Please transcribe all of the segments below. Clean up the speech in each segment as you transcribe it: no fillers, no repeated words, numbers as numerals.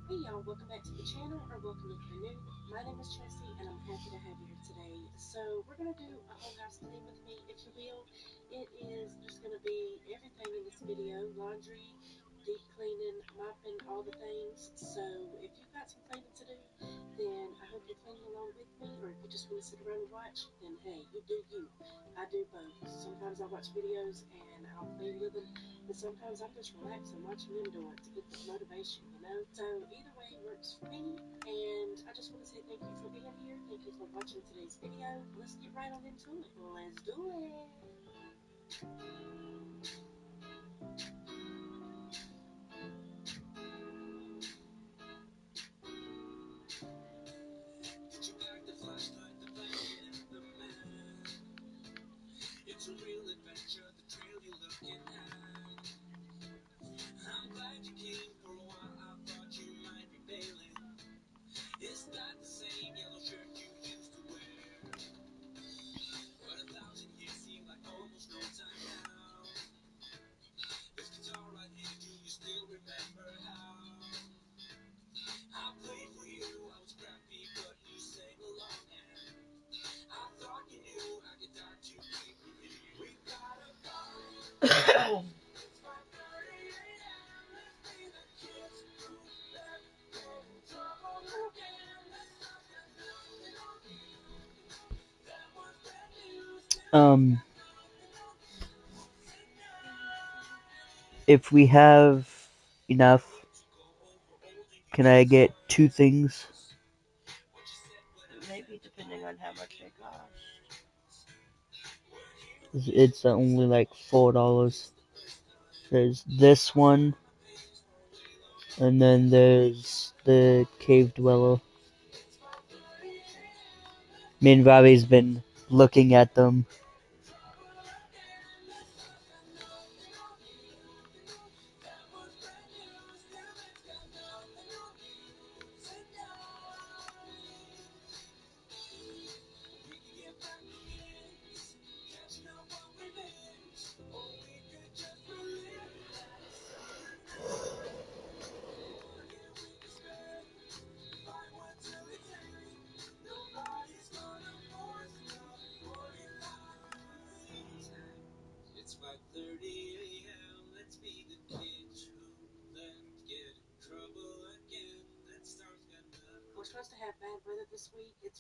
Hey y'all, welcome back to the channel, or welcome if you're new. My name is Tracy and I'm happy to have you here today. So we're going to do a whole house clean with me, if you will. It is just going to be everything in this video: laundry, deep cleaning, mopping, all the things. So if you've got some cleaning to do, then I hope you're cleaning along with me. Or if you just want to sit around and watch, then hey, you do you. I do both. Sometimes I watch videos and I'll clean with them, and sometimes I'm just relaxing, watching them do it to get the motivation, you know? So either way works for me. And I just want to say thank you for being here. Thank you for watching today's video. Let's get right on into it. Let's do it. Um, if we have enough, can I get two things? Maybe depending on how much they cost. It's only like $4. There's this one, and then there's the Cave Dweller. Me and Robbie's been looking at them.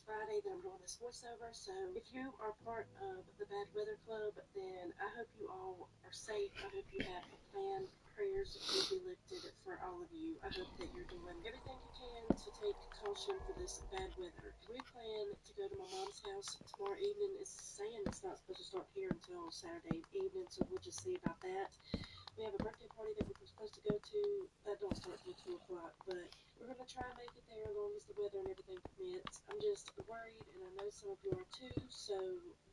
Friday that I'm doing this voiceover. So if you are part of the Bad Weather Club, then I hope you all are safe. I hope you have a plan. Prayers will be lifted for all of you. I hope that you're doing everything you can to take caution for this bad weather. We plan to go to my mom's house tomorrow evening. It's saying it's not supposed to start here until Saturday evening, so we'll just see about that. We have a birthday party that we're supposed to go to. That don't start till 2 o'clock, but we're going to try and make it there as long as the weather and everything permits. I'm just worried, and I know some of you are too, so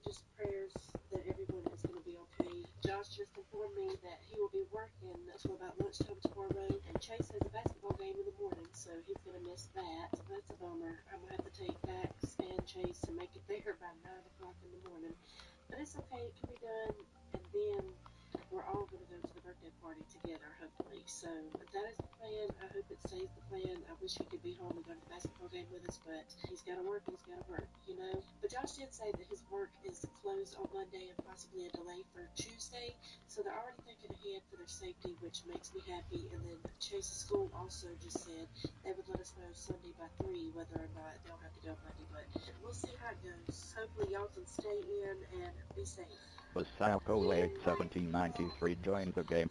just prayers that everyone is going to be okay. Josh just informed me that he will be working until about lunchtime tomorrow, and Chase has a basketball game in the morning, so he's going to miss that. That's a bummer. I'm going to have to take Max and Chase to make it there by 9 o'clock in the morning. But it's okay, it can be done, and then we're all going to go to the birthday party together, hopefully. So that is the plan. I hope it stays the plan. I wish he could be home and go to the basketball game with us, but he's got to work, you know. But Josh did say that his work is closed on Monday and possibly a delay for Tuesday. So they're already thinking ahead for their safety, which makes me happy. And then Chase's school also just said they would let us know Sunday by 3 whether or not they'll have to go Monday. But we'll see how it goes. Hopefully y'all can stay in and be safe. Was Salco Leg 1793 joined the game.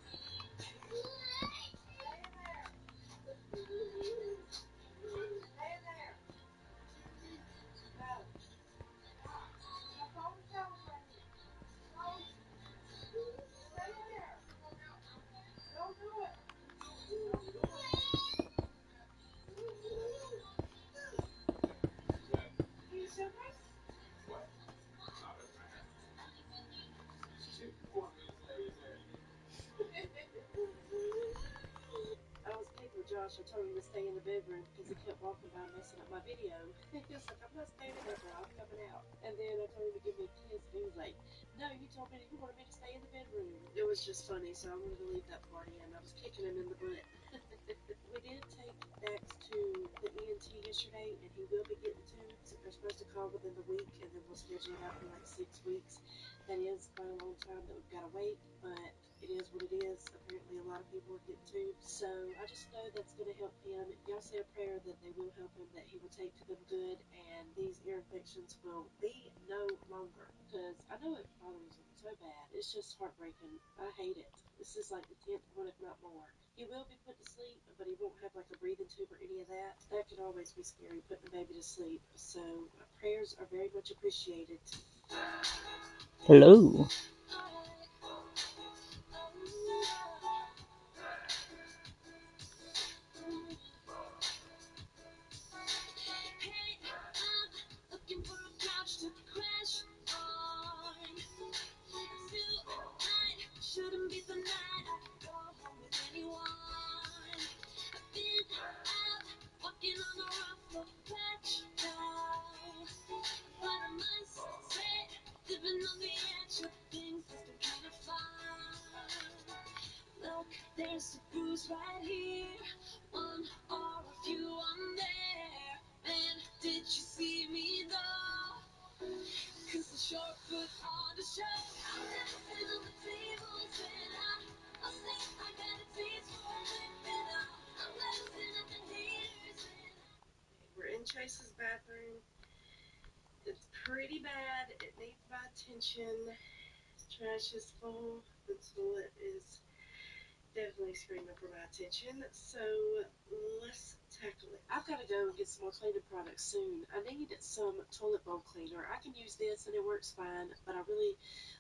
I was picking with Josh. I told him to stay in the bedroom because he kept walking by messing up my video. He was like, I'm not staying in there, bro. I'm coming out. And then I told him to give me a kiss, and he was like, no, you told me you wanted me to stay in the bedroom. It was just funny, so I wanted to leave that party, and I was kicking him in the butt. We did take Dax to the ENT yesterday, and he will be getting tubes. They're supposed to call within the week, and then we'll schedule it out for like 6 weeks. That is quite a long time that we've got to wait, but it is what it is. Apparently a lot of people are getting tubes, so I just know that's going to help him. Y'all say a prayer that they will help him, that he will take to them good, and these ear infections will be no longer, because I know it bothers him so bad. It's just heartbreaking. I hate it. This is like the 10th one, if not more. He will be put to sleep, but he won't have like a breathing tube or any of that. That could always be scary, putting a baby to sleep. So prayers are very much appreciated. Hello. Shouldn't be the night I go home with anyone. I've been out walking on the rough patch now, but I must say, living on the edge of things has been kind of fun. Look, there's a bruise right here, one or a few on there. Man, did you see me though? Cause the short put on the show. I'm dancing on the tables and I'll say I got a taste for living up. I'm glancing at the haters. We're in Chase's bathroom. It's pretty bad. It needs my attention. The trash is full. The toilet is definitely screaming for my attention. So let's tackle it. I've got to go and get some more cleaning products soon. I need some toilet bowl cleaner. I can use this and it works fine, but I really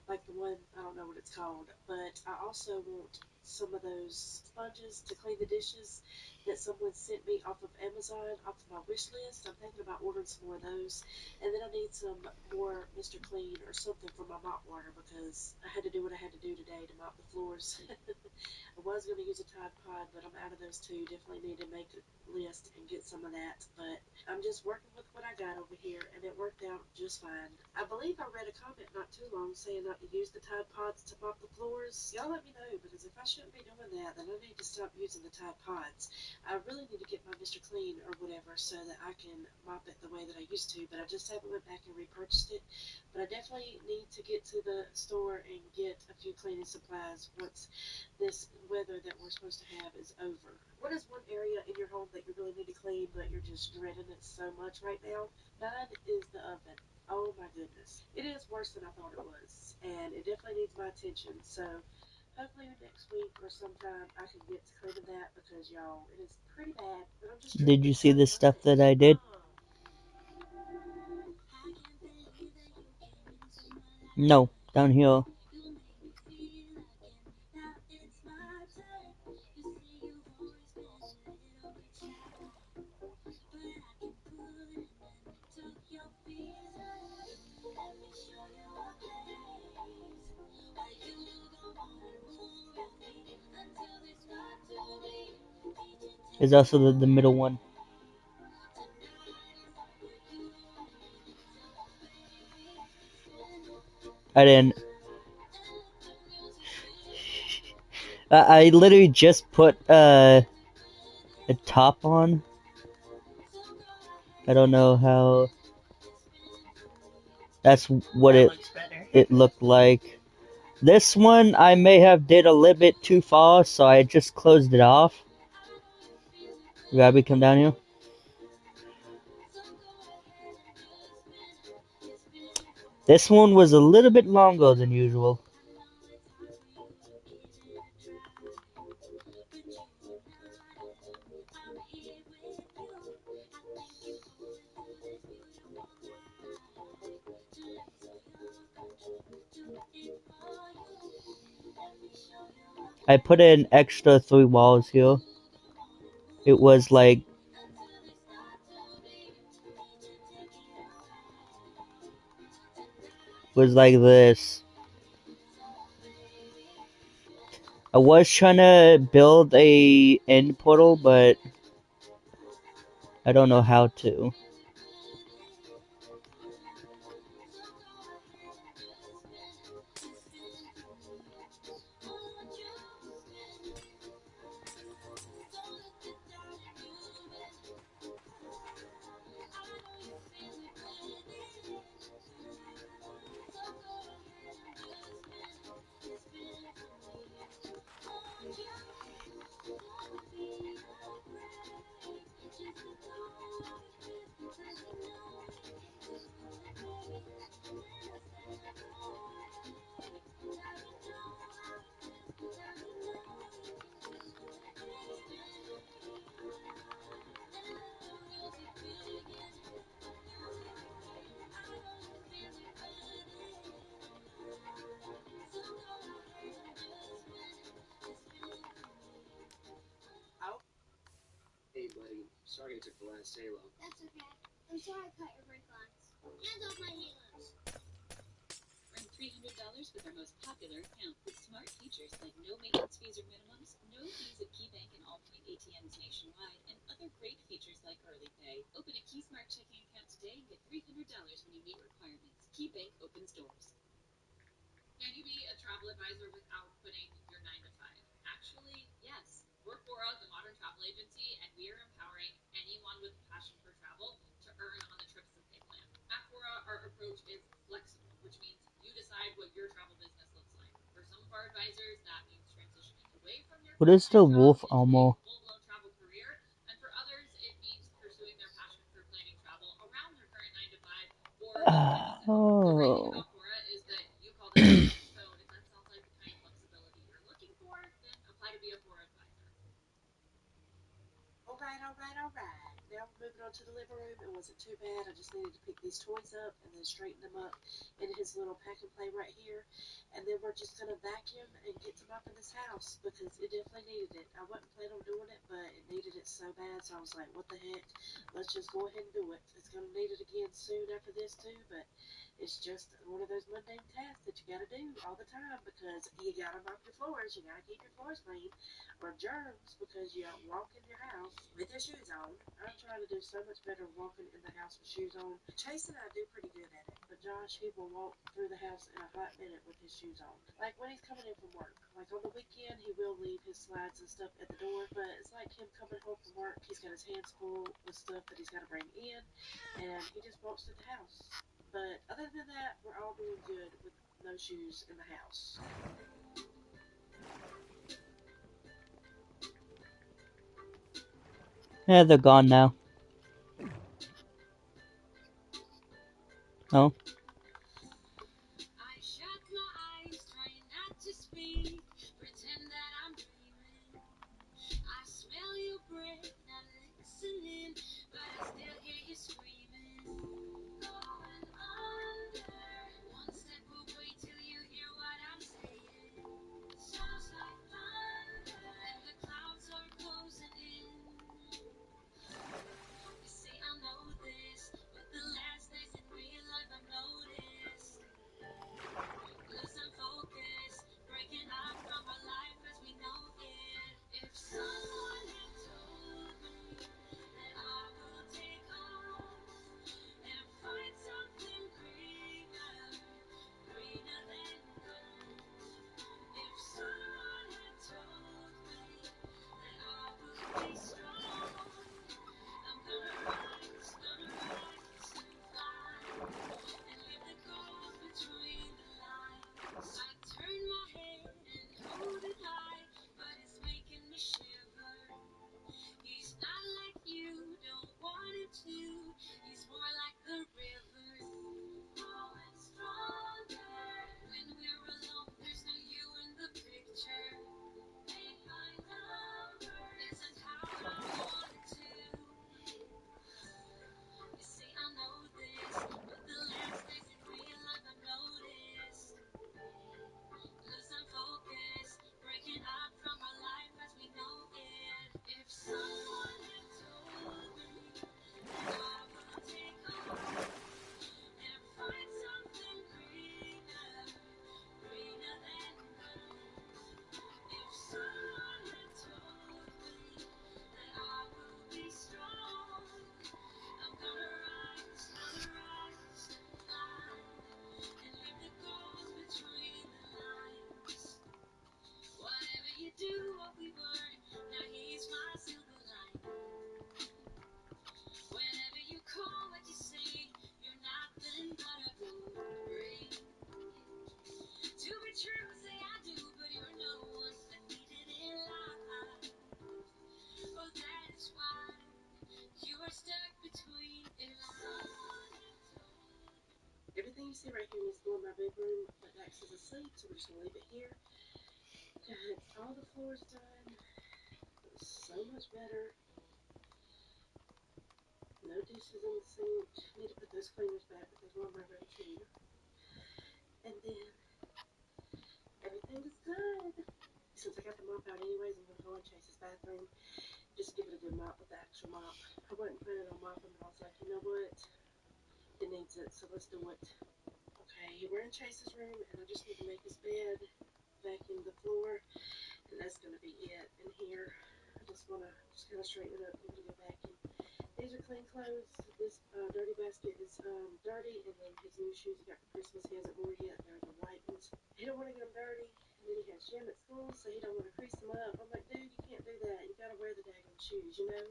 like the one, I don't know what it's called, but I also want some of those sponges to clean the dishes that someone sent me off of Amazon, off of my wish list. I'm thinking about ordering some more of those. And then I need some more Mr. Clean or something for my mop water because I had to do what I had to do today to mop the floors. I was going to use a Tide Pod, but I'm out of those two. Definitely need to make a list and get some of that. But I'm just working with what I got over here, and it worked out just fine. I believe I read a comment not too long saying not to use the Tide Pods to mop the floors. Y'all let me know, because if I shouldn't be doing that, then I need to stop using the Tide Pods. I really need to get my Mr. Clean or whatever so that I can mop it the way that I used to, but I just haven't went back and repurchased it. But I definitely need to get to the store and get a few cleaning supplies once this weather that we're supposed to have is over. What is one area in your home that you really need to clean, but you're just dreading it so much right now? Mine is the oven. Oh my goodness. It is worse than I thought it was, and it definitely needs my attention. So hopefully next week or sometime I can get to cleaning that because y'all, it is pretty bad, but I'm just Did dreading you it see so the stuff much. that I did? No, down here. Is also the middle one. I didn't. I literally just put a top on. I don't know how. That's what it looked like. This one I may have did a little bit too far, so I just closed it off. Gabby, come down here. This one was a little bit longer than usual. I put in extra 3 walls here. It was like this. I was trying to build a end portal, but I don't know how to. Hey, buddy. Sorry it took the last Halo. That's okay. I'm sorry I cut your brake lines. Hands off my halos. Earn $300 with our most popular account with smart features like no maintenance fees or minimums, no fees at KeyBank and Allpoint ATMs nationwide, and other great features like early pay. Open a KeySmart checking account today and get $300 when you meet requirements. KeyBank opens doors. Can you be a travel advisor without quitting your 9 to 5? Actually, yes. We're Quora, the modern travel agency, and we are empowering anyone with a passion for travel to earn on the trips that they plan. At Quora, our approach is flexible, which means you decide what your travel business looks like. For some of our advisors, that means transitioning away from their What is the full-time wolf job into armor? a full-blown travel career, and for others, it means pursuing their passion for planning travel around their current 9 to 5 or even visit. The great thing about Quora is that you called it yours. So if that sounds like the kind of flexibility you're looking for, then apply to be a Quora advisor. All right, all right, all right. Now we're moving on to the living room. It wasn't too bad. I just needed to pick these toys up and then straighten them up in his little pack and play right here. And then we're just going to vacuum and get to mopping this house because it definitely needed it. I wasn't planning on doing it, but it needed it so bad. So I was like, what the heck? Let's just go ahead and do it. It's going to need it again soon after this too, but it's just one of those mundane tasks that you got to do all the time because you got to mop your floors. You got to keep your floors clean or germs because you walk in your house with your shoes on. I'm trying to do so much better walking in the house with shoes on. Chase and I do pretty good at it, but Josh, he will walk through the house in a hot minute with his shoes on. Like when he's coming in from work. Like on the weekend, he will leave his slides and stuff at the door, but it's like him coming home from work. He's got his hands full with stuff that he's got to bring in, and he just walks through the house. But other than that, we're all doing good with no shoes in the house. Yeah, they're gone now. Oh. I shut my eyes, trying not to speak, pretend that I'm dreaming. I smell your breath, not listening, but I still hear you screaming. Going under, one step away till you hear what I'm saying. Sounds like thunder, and the clouds are closing in. You say I know this, but the last days in real life I've noticed. Lose some focus, breaking up from our life as we know it. If someone had told me that I will take off and find something greener, greener than gold. If someone had told me that I will be strong, I'm gonna rise to fly and leave the gold between the lines. I turn my head and hold it high, but it's making me shiver. He's not like you, don't want him to. He's more like the river, growing stronger. When we're alone, there's no you in the picture. Make my number isn't how I want it to. You say I know this, but the last days in real life I've noticed. Lose some focus, breaking up from our life as we know it. If someone had told me that I will take off and find something greener, greener than gold. If someone had told me that I will be strong, I'm gonna rise to fly and leave the gold between the lines. Whatever you do, what we were, now he's my silver line. Whenever you call, what you say, you're nothing but a gold ring. To be true, say I do, but you're no one that needed in life. Oh, that is why you are stuck between the lines. Everything you see right here needs to go in my bedroom, but Dax is asleep, so we're just gonna leave it here. Got all the floors done. So much better. No dishes in the sink. Need to put those cleaners back because we're on my room too. And then everything is good. Since I got the mop out anyways, I'm gonna go in Chase's bathroom. Just give it a good mop with the actual mop. I wasn't planning on mopping, but I was like, you know what? It needs it, so let's do it. Okay, we're in Chase's room, and I just need to make his bed, vacuum the floor, and that's gonna be it in here. I just wanna kind of straighten it up, give it a good vacuum. These are clean clothes. This dirty basket is dirty, and then his new shoes he got for Christmas he hasn't worn yet. They're the white ones. He don't want to get them dirty, and then he has gym at school, so he don't want to crease them up. I'm like, dude, you can't do that. You gotta wear the daggone shoes, you know.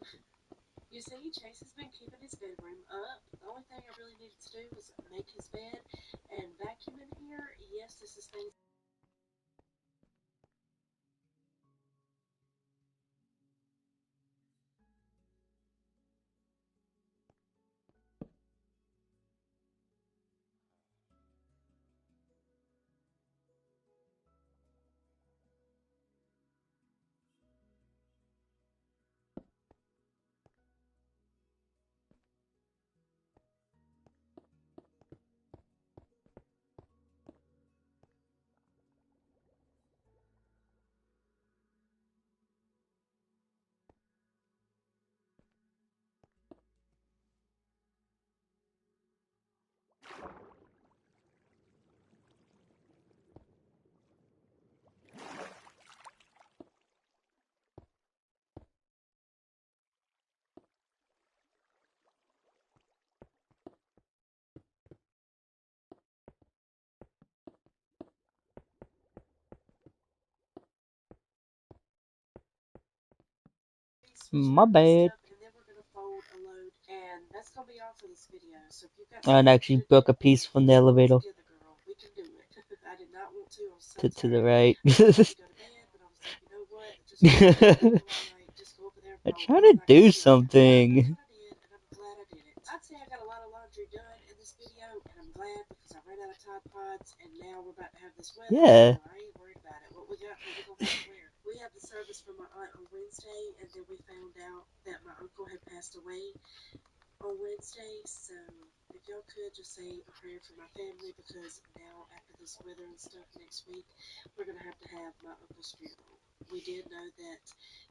You see, Chase has been keeping his bedroom up. The only thing I really needed to do was make his bed and vacuum in here. Yes, this is things. My bad. And then we're gonna fold a load, and that's gonna be all for this video. So if you've got And actually broke a piece from the elevator together, girl, we can do it. I did not want to. I was so to the tired. right. I was ready to go to bed, but I was like, you know what? Just go over there I'm trying to do something. That's what I did, and I'm glad I did it. I'd say I got a lot of laundry done in this video, and I'm glad because I ran out of Tide Pods, and now we're about to have this weather, Yeah. so I ain't worried about it. What we got, we're gonna have to wear. We had the service from my aunt on Wednesday, and then we found out that my uncle had passed away on Wednesday, so if y'all could just say a prayer for my family, because now after this weather and stuff next week, we're gonna have to have my uncle's funeral. We did know that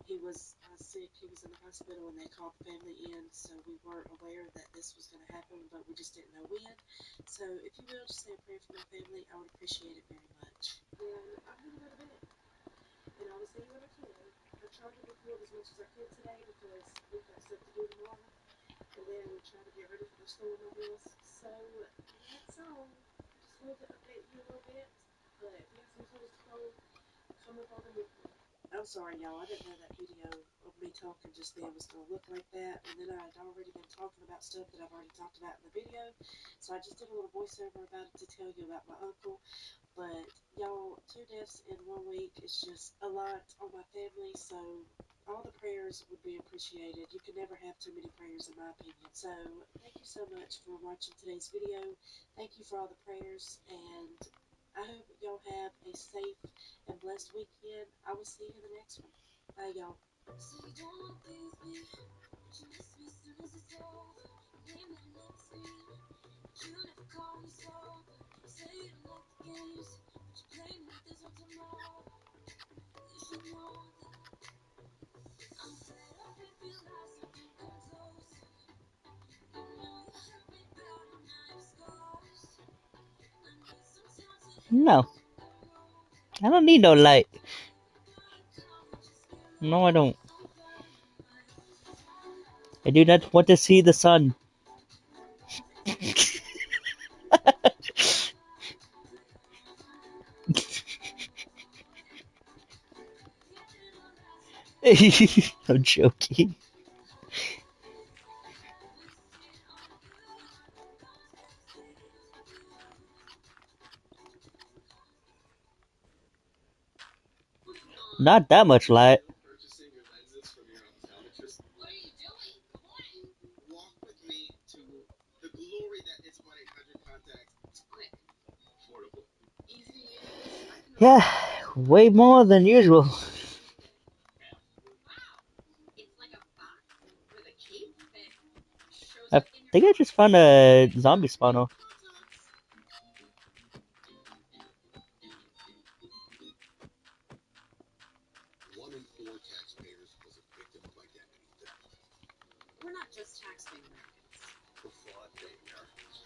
he was sick, he was in the hospital, and they called the family in, so we weren't aware that this was gonna happen, but we just didn't know when. So if you will, just say a prayer for my family, I would appreciate it very much. And I'm gonna go to bed, and I will see you when I can. I tried to record as much as I could today because we've got stuff to do tomorrow, and then we're trying to get ready for the storm, I guess. So that's all. Just wanted to update you a little bit. But if you have some clothes to fold, come up on them with me. I'm sorry, y'all. I didn't know that video of me talking just then was going to look like that. And then I had already been talking about stuff that I've already talked about in the video. So I just did a little voiceover about it to tell you about my uncle. But y'all, 2 deaths in 1 week is just a lot on my family. So all the prayers would be appreciated. You can never have too many prayers, in my opinion. So thank you so much for watching today's video. Thank you for all the prayers, and I hope y'all have a safe and blessed weekend. I will see you in the next one. Bye, y'all. So you don't want to be with me, but you miss me soon as it's over. Name it and name screen. You never call me sober. You say you don't like the games, but you play me like there's no tomorrow. You should know that I'm fed up with your lies, so don't come close. You know you hurt me bad, and now you're scars. I need some time to heal. No. I don't need no light. No, I don't. I do not want to see the sun. I'm joking. Not that much light. What are you doing? Come on. Walk with me to the glory that is 1-800 contacts. It's quick. Affordable. Easy to use. I can Yeah, way more than usual. Wow. It's like a box with a cape that shows I up in your think I just found a zombie spawner. Contacts. 1 in 4 taxpayers was a victim of identity theft. We're not just taxpaying Americans. For fraud paying Americans.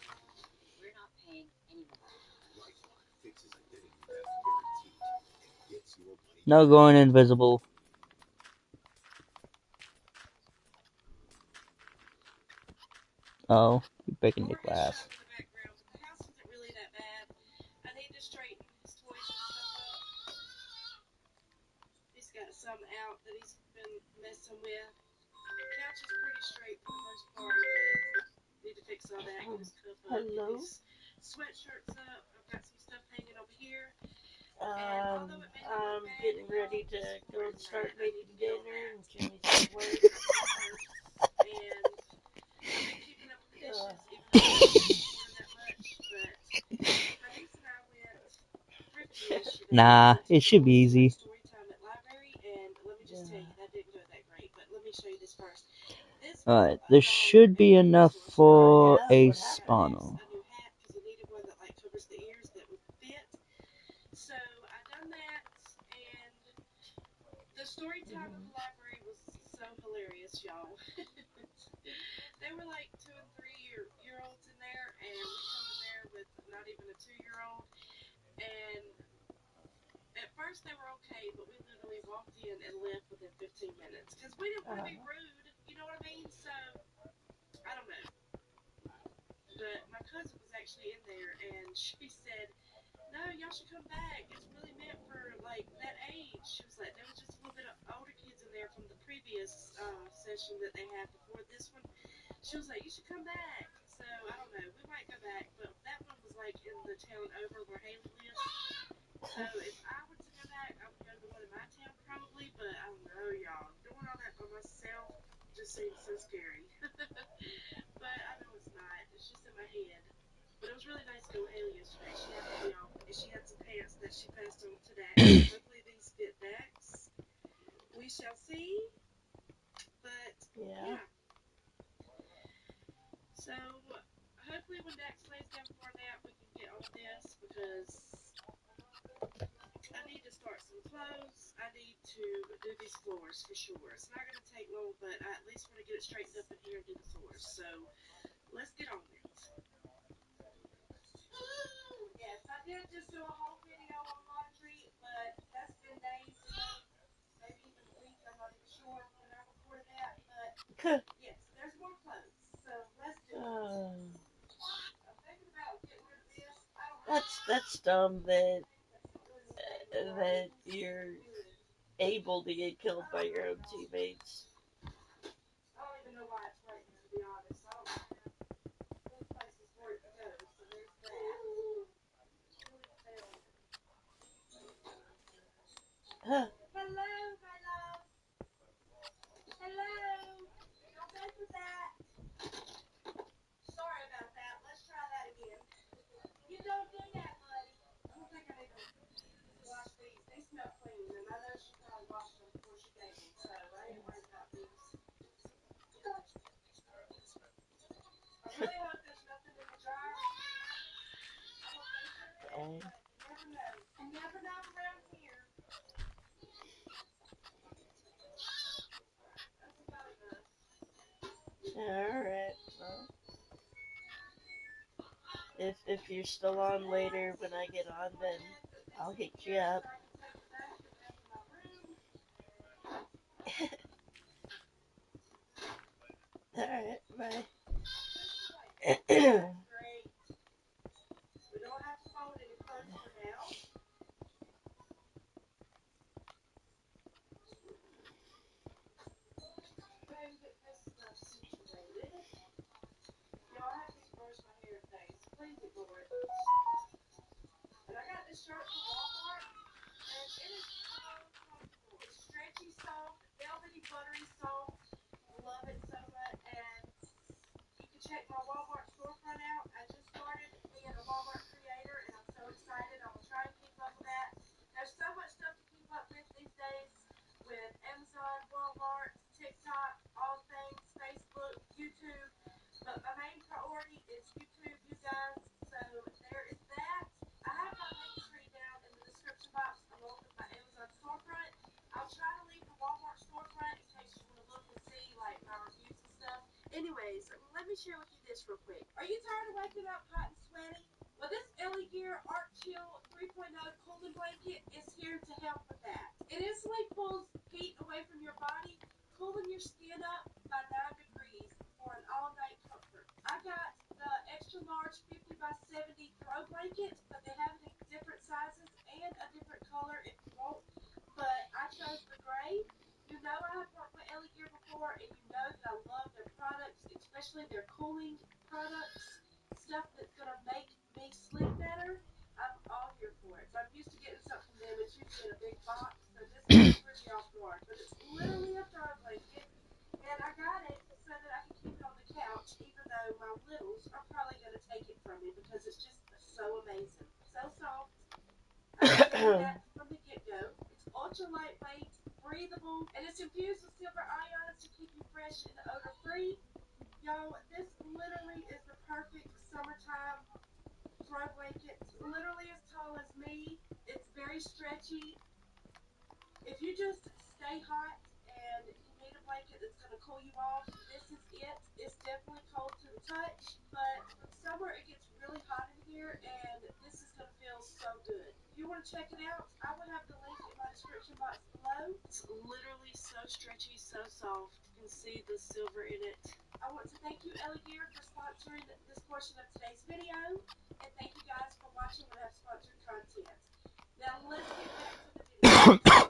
We're not paying anyone. Lifeline fixes identity theft guaranteed and gets your money. No going invisible. Oh, you're breaking the More his glass. shop in the background, but the house isn't really that bad. I need to straighten his toys and stuff up. He's got some out that he's been messing with. The couch is pretty straight for the most part, but need to fix all that. Get his cup up. Hello. Get his sweatshirts up. I've got some stuff hanging over here. And although it may not I'm look bad, getting ready to go and start making dinner, and Jimmy's at work. And I've been keeping up with the dishes, even though I haven't recorded that much. But Denise and I went thrifting yesterday. Nah, We went to it should be easy. story time at library, and let me just tell you, that didn't go that great. But let me show you this first. This was Alright, this should be enough for a spawner. a new hat because he needed one that like covers the ears that would fit. So I done that, and the story time at the library was so hilarious, y'all. They were like 2 and 3-year-olds in there, and we come in there with not even a 2-year-old. And at first they were okay, but we literally walked in and left within 15 minutes because we didn't want to be rude. You know what I mean? So I don't know. But my cousin was actually in there, and she said, "No, y'all should come back. It's really meant for like that age." She was like, "There was just a little bit of older kids in there from the previous session that they had before this one." She was like, "You should come back." So I don't know. We might go back, but that one was like in the town over where Haley lives. So if I were to go back, I would go to one in my town probably. But I don't know, y'all. Doing all that by myself. just seems so scary. But I know it's not. It's just in my head. But it was really nice to go with Haley yesterday. She had to be off, and she had some pants that she passed on to Dax. Hopefully these fit Dax. We shall see. But Yeah. yeah. So hopefully when Dax lays down for a nap, we can get on this because I need to start some clothes. I need to do these floors for sure. It's not going to take long, but I at least want to get it straightened up in here and do the floors. So let's get on it. Yes, I did just do a whole video on laundry, but that's been days ago, maybe even a week. I'm not even sure when I recorded that, but yes, there's more clothes. So let's do it. I'm thinking about getting rid of this. I don't have That's dumb that that you're able to get killed by your own teammates. I don't even know why it's right there, to be honest. I don't have any places for it to go, so there's that. Huh. Hello, my love. Hello. Don't mess with that. Sorry about that. Let's try that again. You don't do that, buddy. I don't think I need to wash these. They smell clean, and I know she probably washed them before she gave them, so I ain't worried about these. I really hope there's nothing in the dryer. I don't think there is, but you never know. You never know around here. That's about enough. Alright, well. If you're still on later when I get on, then I'll hit you up. Alright, bye. Great. We don't have to fold any clothes for now. Go ahead and get this stuff situated. Y'all, I have to brush my hair today, so please ignore it. And I got this shirt from Walmart, and it is so comfortable. It's stretchy, soft, velvety, buttery soft. Love it so much. And you can check my Walmart storefront out. I just started being a Walmart creator, and I'm so excited. I'm gonna try and keep up with that. There's so much stuff to keep up with these days with Amazon, Walmart, TikTok, all things, Facebook, YouTube. But my main priority is YouTube, you guys. So there is that. I have my link tree down in the description box along with my Amazon storefront. I'll try to leave the Walmart storefront in case you want to look and see like my reviews and stuff. Anyways, let me share with you this real quick. Are you tired of waking up hot and sweaty? Well, this Ellie Gear Arc Chill 3.0 cooling blanket is here to help with that. It instantly pulls heat away from your body, cooling your skin up by 9 degrees for an all-night comfort. I got the extra large 50 by 70 throw blanket, but they have it in different sizes and a different color if you want. But I chose the gray. You know I have worked with Ellie Gear before, and you know that I love their products, especially their cooling products, stuff that's going to make me sleep better. I'm all here for it. So I'm used to getting something from them. It's usually in a big box, so this one threw me off guard. But it's literally a throw blanket, and I got it so that I can keep it on the couch, even though my littles are probably going to take it from me because it's just so amazing. So soft. I can that from the get-go. It's ultra lightweight, breathable, and it's infused with silver ions to keep you fresh and odor-free. Y'all, this literally is the perfect summertime throw blanket. It's literally as tall as me. It's very stretchy. If you just stay hot and you need a blanket that's going to cool you off, this is it. It's definitely cold to the touch, but for the summer it gets really hot in here, and this is going to feel so good. If you want to check it out, I will have the link in my description box below. It's literally so stretchy, so soft. You can see the silver in it. I want to thank you, Ellie Gear, for sponsoring this portion of today's video, and thank you guys for watching when I have sponsored content. Now let's get back to the video.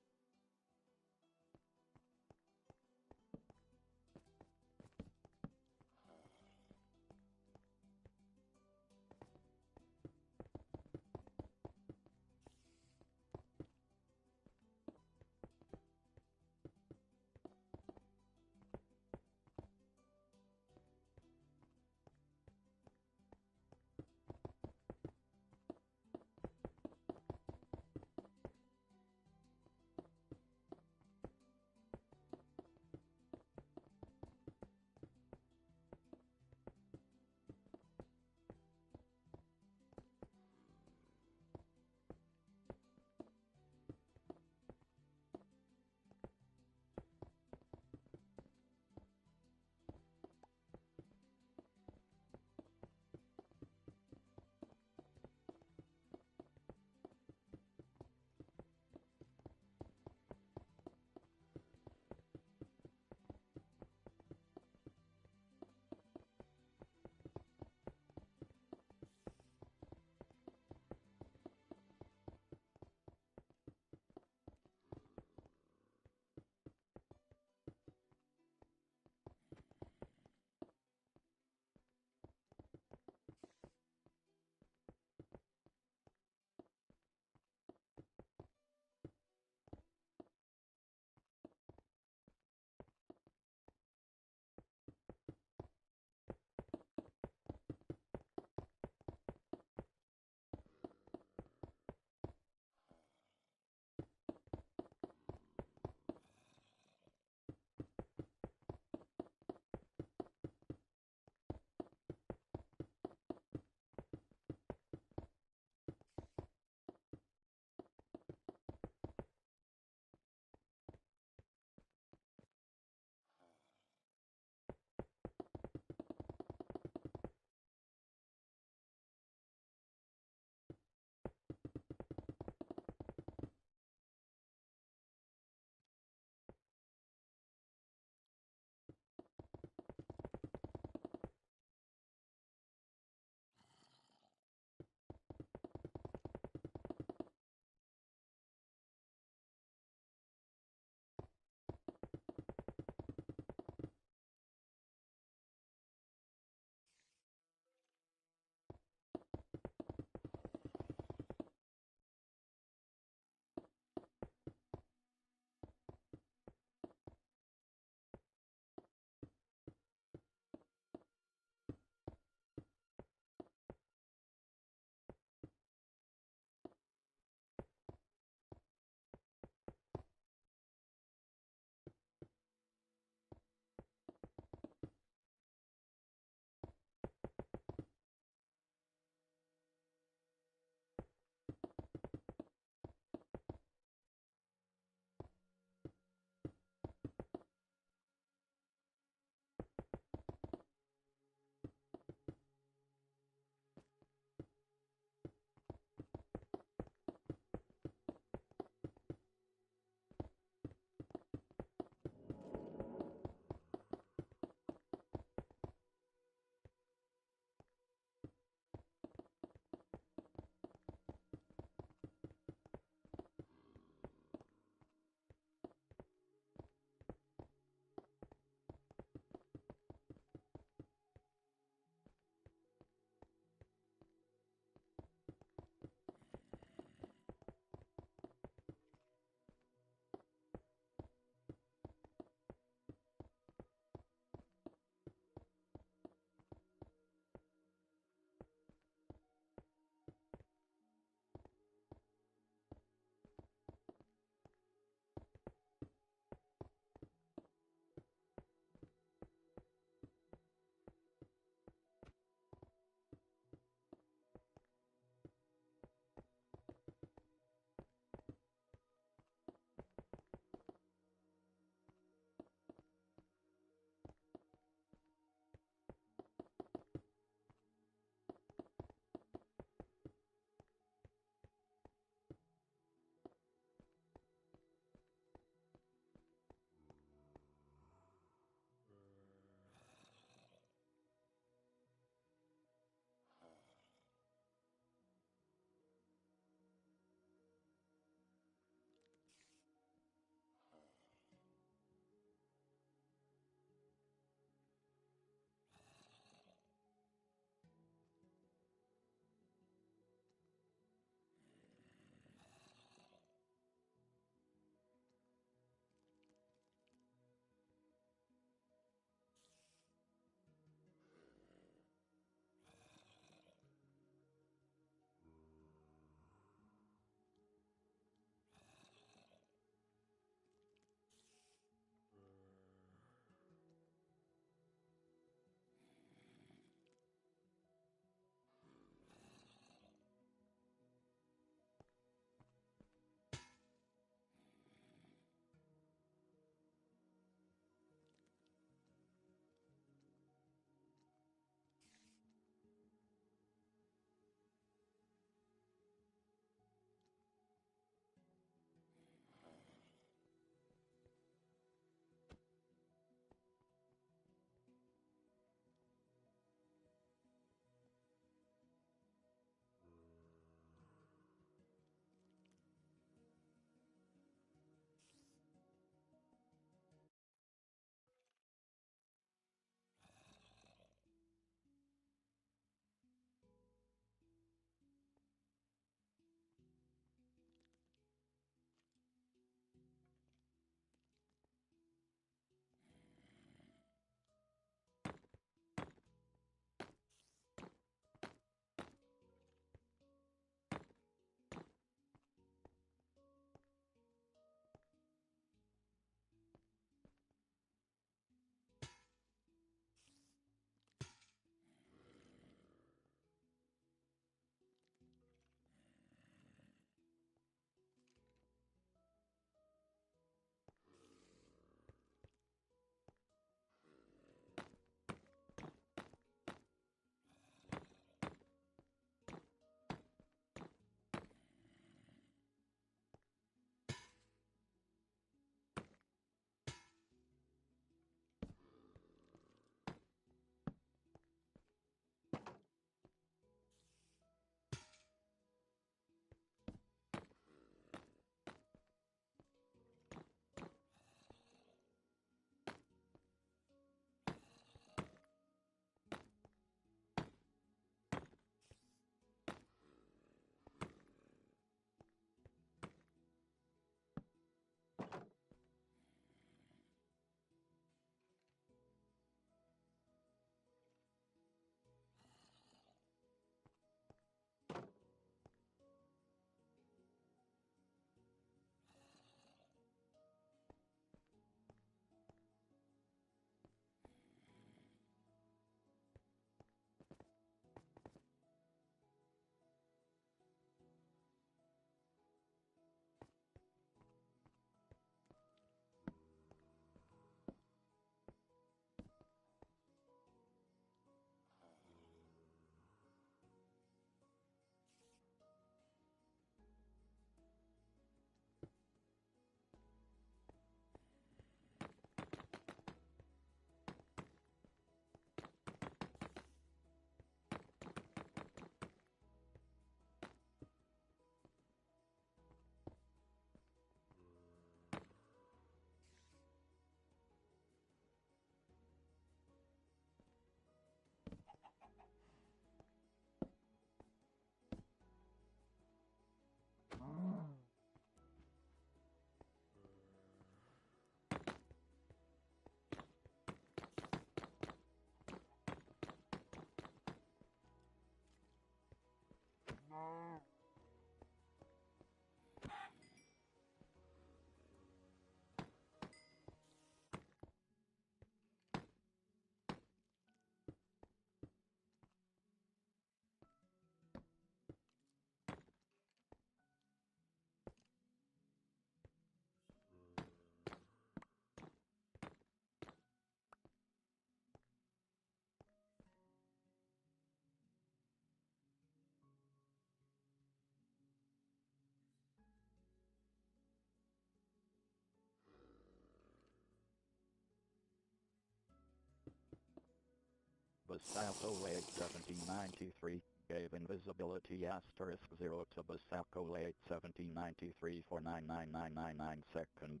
Basalco Lake 1793 gave invisibility asterisk 0 to Basalco Lake 1793 for 99999 seconds.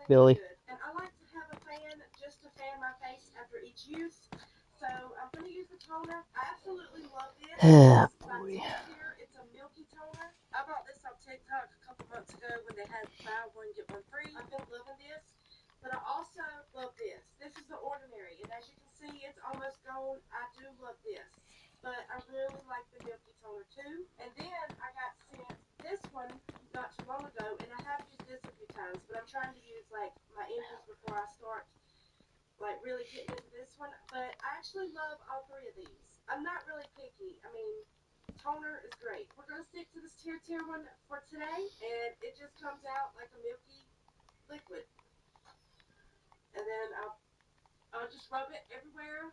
Billy. And I like to have a fan just to fan my face after each use. So I'm going to use the toner. I absolutely love this. Ah, This is by boy. Skincare. It's a milky toner. I bought this on TikTok a couple months ago when they had buy one get one free. I've been loving this. But I also love this. This is the Ordinary. And as you can see, it's almost gone. I do love this. But I really like the milky toner too. And then I got sent this one not too long ago, and I have used this a few times, but I'm trying to use like my empties before I start like really getting into this one. But I actually love all three of these. I'm not really picky. I mean, toner is great. We're gonna stick to this Tear one for today, and it just comes out like a milky liquid. And then I'll just rub it everywhere.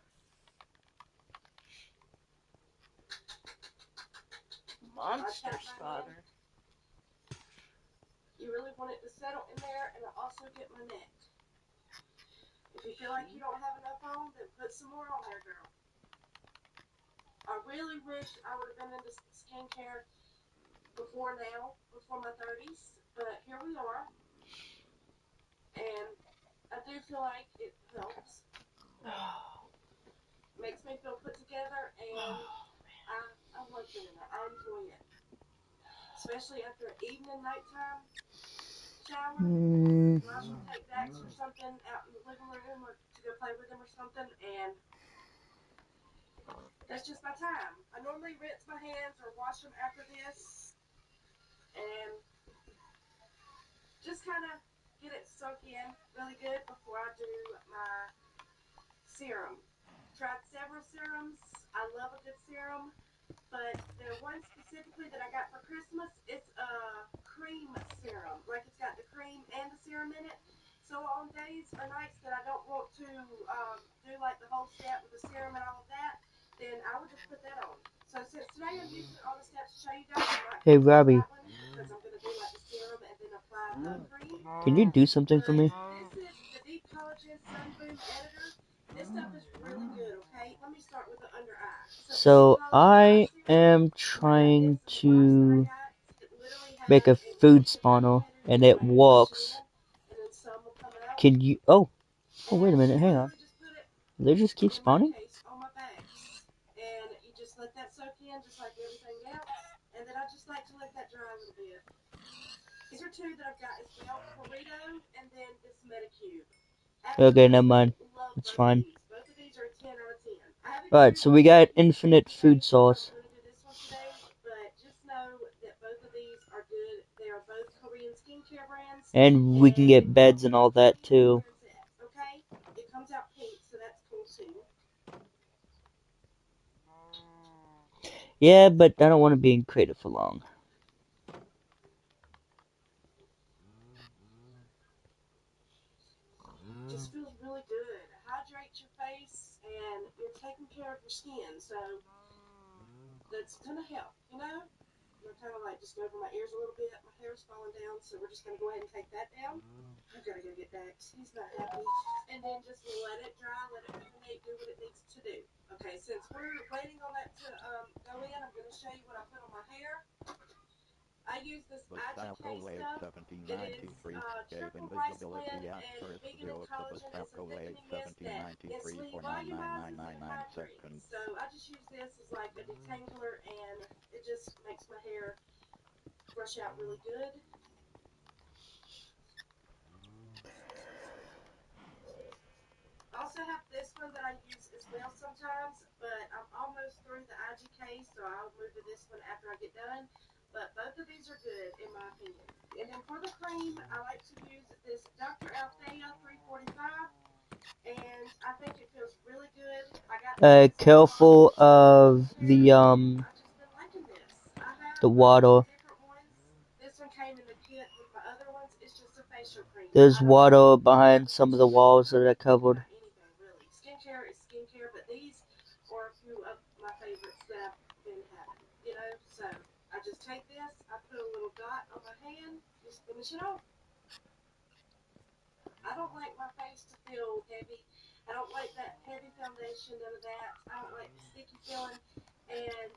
Monster spotter. You really want it to settle in there, and I also get my neck. If you feel like you don't have enough on, then put some more on there, girl. I really wish I would have been into skincare before now, before my 30s, but here we are. And I do feel like it helps. Makes me feel put together, and I love doing it. I enjoy it. Especially after an evening, nighttime shower. Josh will take Dax or something out in the living room or to go play with him or something, and that's just my time. I normally rinse my hands or wash them after this, and just kind of get it sunk in really good before I do my serum. Tried several serums. I love a good serum, but the one specifically that I got for Christmas, it's a cream serum. Like it's got the cream and the serum in it. So on days or nights that I don't want to do like the whole step with the serum and all of that, then I would just put that on. So since today I'm using all the steps to show you guys, I'm not Hey, going to do Robbie. that one because I'm going to do like the serum and then apply the cream. Can you do something for me? This is the Deep Collagen Sun Boom Editor. This stuff is really good, okay? Let me start with the under eye. So I am trying to make a food spawner, and it walks. Can you? Oh, wait a minute. Hang on. They just keep spawning? And you just let that soak in just like everything else. And then I just like to let that dry a little bit. These are two that I've got as well, Burrito and then this Metacube. Okay, never mind. It's fine. Both of these are 10 out of 10. Alright, so we got infinite food source. I'm going to do this one today, but just know that both of these are good. They are both Korean skincare brands. And we can get beds and all that too. Okay? It comes out pink, so that's cool too. Yeah, but I don't want to be in creative for long. Just feels really good. Hydrate your face, and you're taking care of your skin, so that's gonna help, you know? I'm kind of like just over my ears a little bit. My hair's falling down, so we're just gonna go ahead and take that down. I've gotta go get Dax. He's not happy. And then just let it dry, let it marinate, do what it needs to do. Okay, since we're waiting on that to go in, I'm gonna show you what I put on my hair. I use this Basalco Lake IGK stuff. It is 1793 gave triple rice blend invisibility and asterisk vegan 0 and to collagen and some Basalco Lake thickening mist that 1793 instantly for volumizes and 99999 hydrates. seconds. So I just use this as like a detangler, and it just makes my hair brush out really good. I also have this one that I use as well sometimes, but I'm almost through the IGK, so I'll move to this one after I get done. But both of these are good, in my opinion. And then for the cream, I like to use this Dr. Althea 345, and I think it feels really good. I got Careful of the I've just been liking this. I have water. different ones. This one came in the kit with my other ones. It's just a facial cream. There's water behind some of the walls that are covered. Anything really. Skincare is skincare, but these are a few of my favorites that I've been having. You know, so I just take this, I put a little dot on my hand, just finish it off. I don't like my face to feel heavy. I don't like that heavy foundation, none of that. I don't like the sticky feeling. And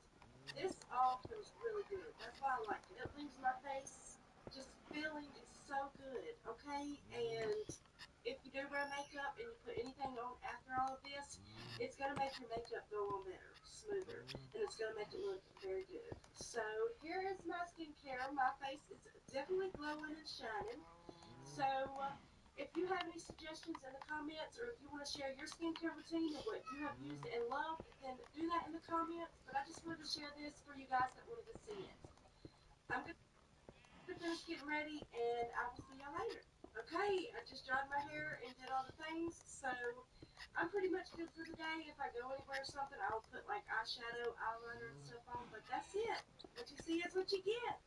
this all feels really good. That's why I like it. It leaves my face just feeling so good, okay? And if you do wear makeup and you put anything on after all of this, it's going to make your makeup go on better, smoother, and it's going to make it look very good. So here is my skincare. My face is definitely glowing and shining. So if you have any suggestions in the comments, or if you want to share your skincare routine and what you have used and loved, then do that in the comments. But I just wanted to share this for you guys that wanted to see it. I'm going to finish getting ready, and I will see y'all later. Okay, I just dried my hair and did all the things, so I'm pretty much good for the day. If I go anywhere or something, I'll put like eyeshadow, eyeliner, and stuff on, but that's it. What you see is what you get.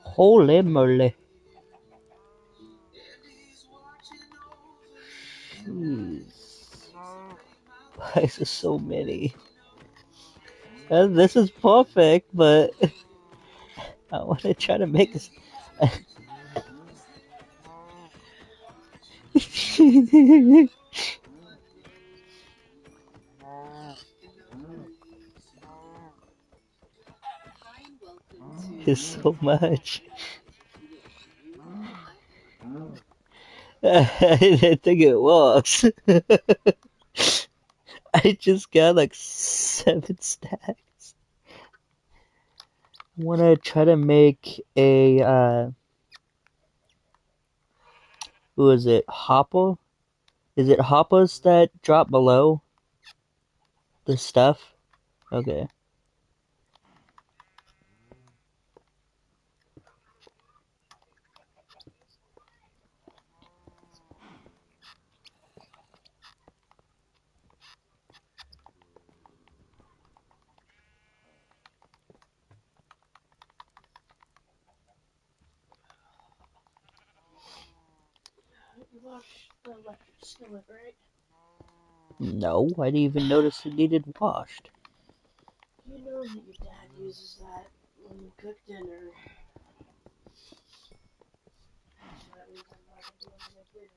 Holy moly. Jeez. Why is there so many? This is perfect, but I want to try to make this. Hi and welcome It's so much. to I think it works. I just got like 7 stacks. I want to try to make a, who is it, hopper? Is it hoppers that drop below the stuff? Okay. You washed the electric skillet, right? No, I didn't even notice it needed washed. You know that your dad uses that when you cook dinner. So that means I'm not gonna do anything later.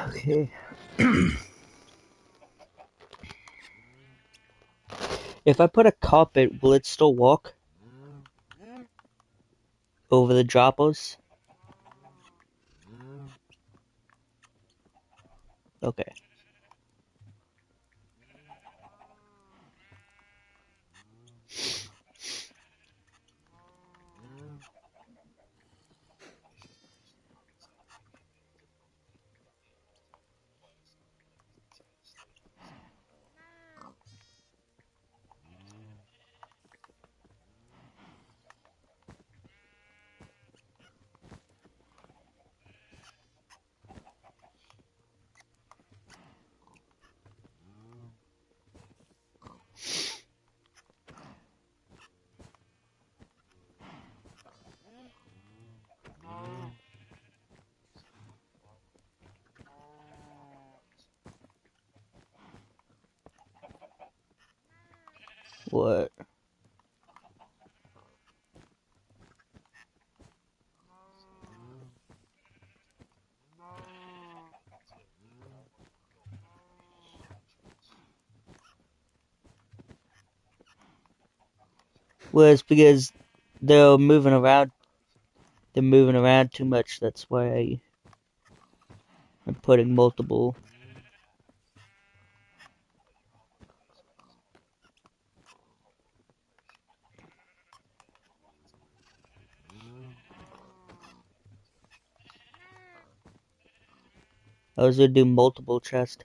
Okay. If I put a carpet, will it still walk over the droppers? Okay. What? Well, it's because they're moving around. They're moving around too much. That's why I'm putting multiple. I was gonna do multiple chests.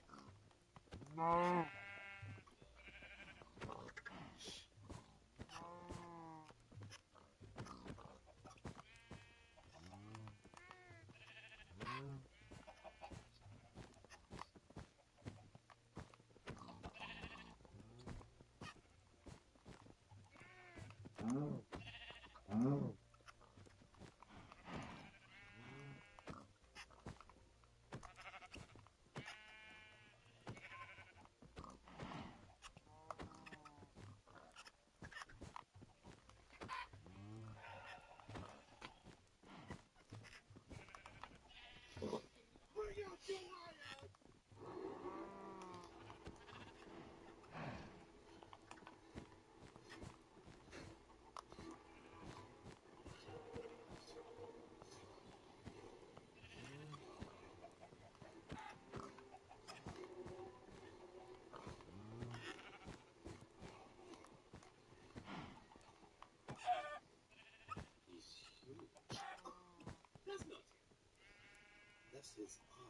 He's huge. That's not him. That's his armor.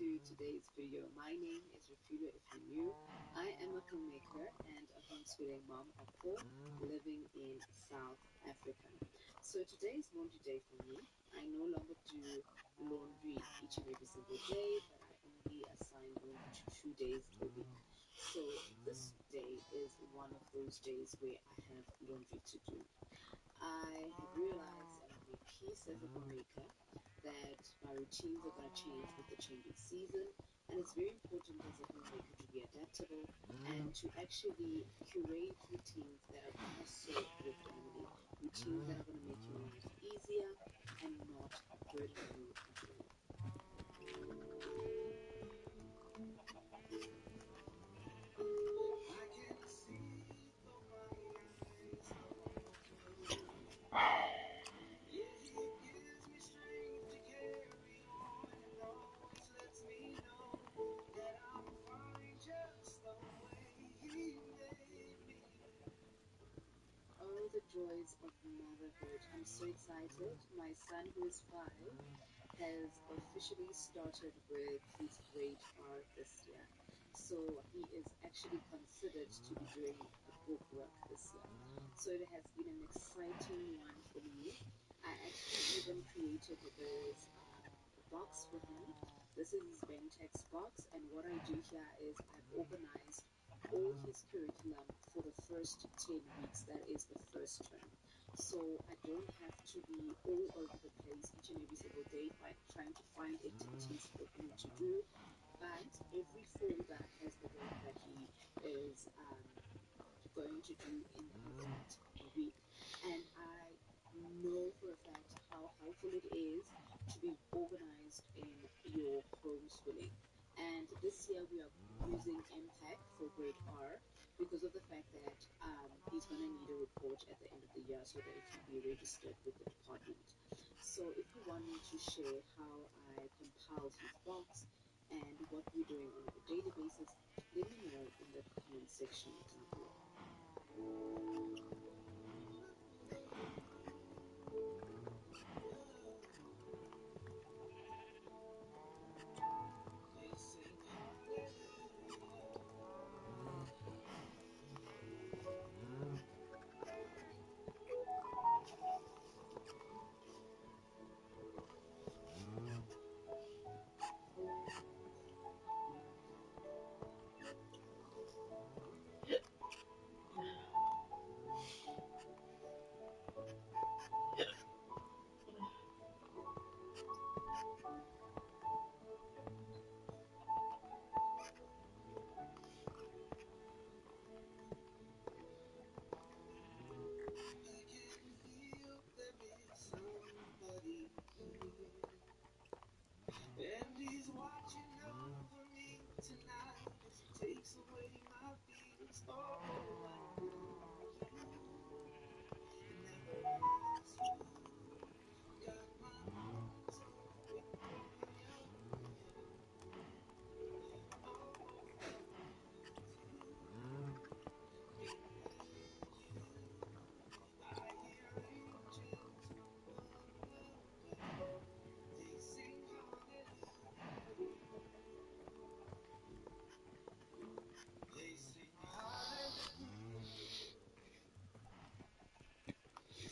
to today's video. My name is Refuda if you're new. I am a homemaker and a homeschooling mom of 4 living in South Africa. So today's laundry day for me. I no longer do laundry each and every single day, but I only assign laundry to 2 days a week. So this day is one of those days where I have laundry to do. I have realized and I've made peace as a homemaker that my routines are going to change with the changing season, and it's very important as a homemaker to be adaptable and to actually curate routines that are going to serve your family, routines that are going to make your life easier and not burden you at all. Oh, the joys of motherhood. I'm so excited. My son, who is 5, has officially started with his grade R this year. So he is actually considered to be doing the bookwork this year. So it has been an exciting one for me. I actually even created this box for him. This is his Bentex box, and what I do here is I've organized all his curriculum for the first 10 weeks. That is the first term. So I don't have to be all over the place each and every single day trying to find activities for him to do. But every folder has the work that he is going to do in that week. And I know for a fact how helpful it is to be organized in your homeschooling. And this year we are using Impact for grade R because of the fact that he's going to need a report at the end of the year so that it can be registered with the department. So if you want me to share how I compiled his box and what we're doing on a daily basis, let me know in the comment section down below.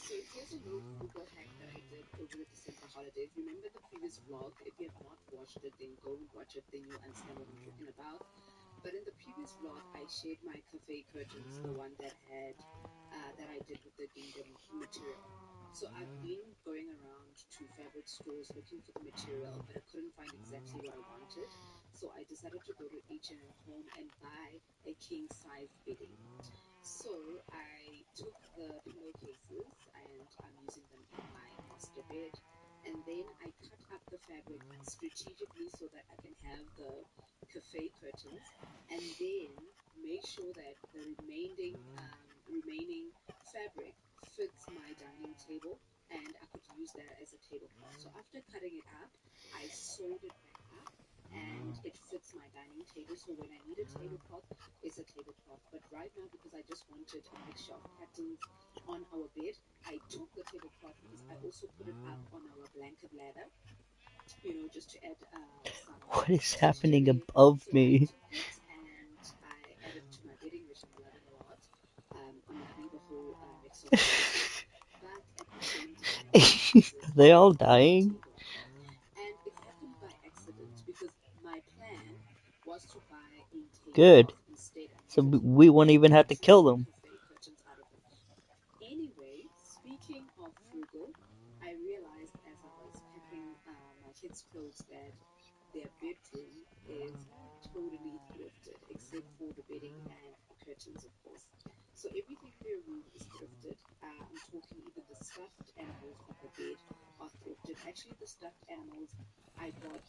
So here's a little Google hack that I did over the December holidays. Remember the previous vlog? If you have not watched it, then go and watch it, then you'll understand what I'm talking about. But in the previous vlog, I shared my cafe curtains, the one that had that I did with the gingham material. So I've been going around to fabric stores looking for the material, but I couldn't find exactly what I wanted. So I decided to go to H&M Home and buy a king size bedding. So I took the pillowcases and I'm using them in my master bed, and then I cut up the fabric strategically so that I can have the cafe curtains, and then make sure that the remaining fabric fits my dining table, and I could use that as a tablecloth. So after cutting it up, I sewed it back up and it fits my dining table. So when I need a tablecloth, it's a tablecloth. But right now, because I just wanted a mixture of patterns on our bed, I took the tablecloth because I also put it up on our blanket ladder. you know, just to add some What is zest to happening it. above So I me? took it and I added to my bedding, which I'm loving a lot. I'm loving the whole mix of flavors, but at the same time, it uses Are they all a dying? protein blender. And it happened by accident because my plan was to buy a Good. tablecloth instead and So use it we won't even have to to kill make them. confetti curtains out of it. Anyway, speaking of frugal, I realized as I was packing my kids' clothes that their bedroom is totally thrifted, except for the bedding and the curtains, of course. So everything in their room is thrifted. I'm talking even the stuffed animals on the bed are thrifted. Actually, the stuffed animals I got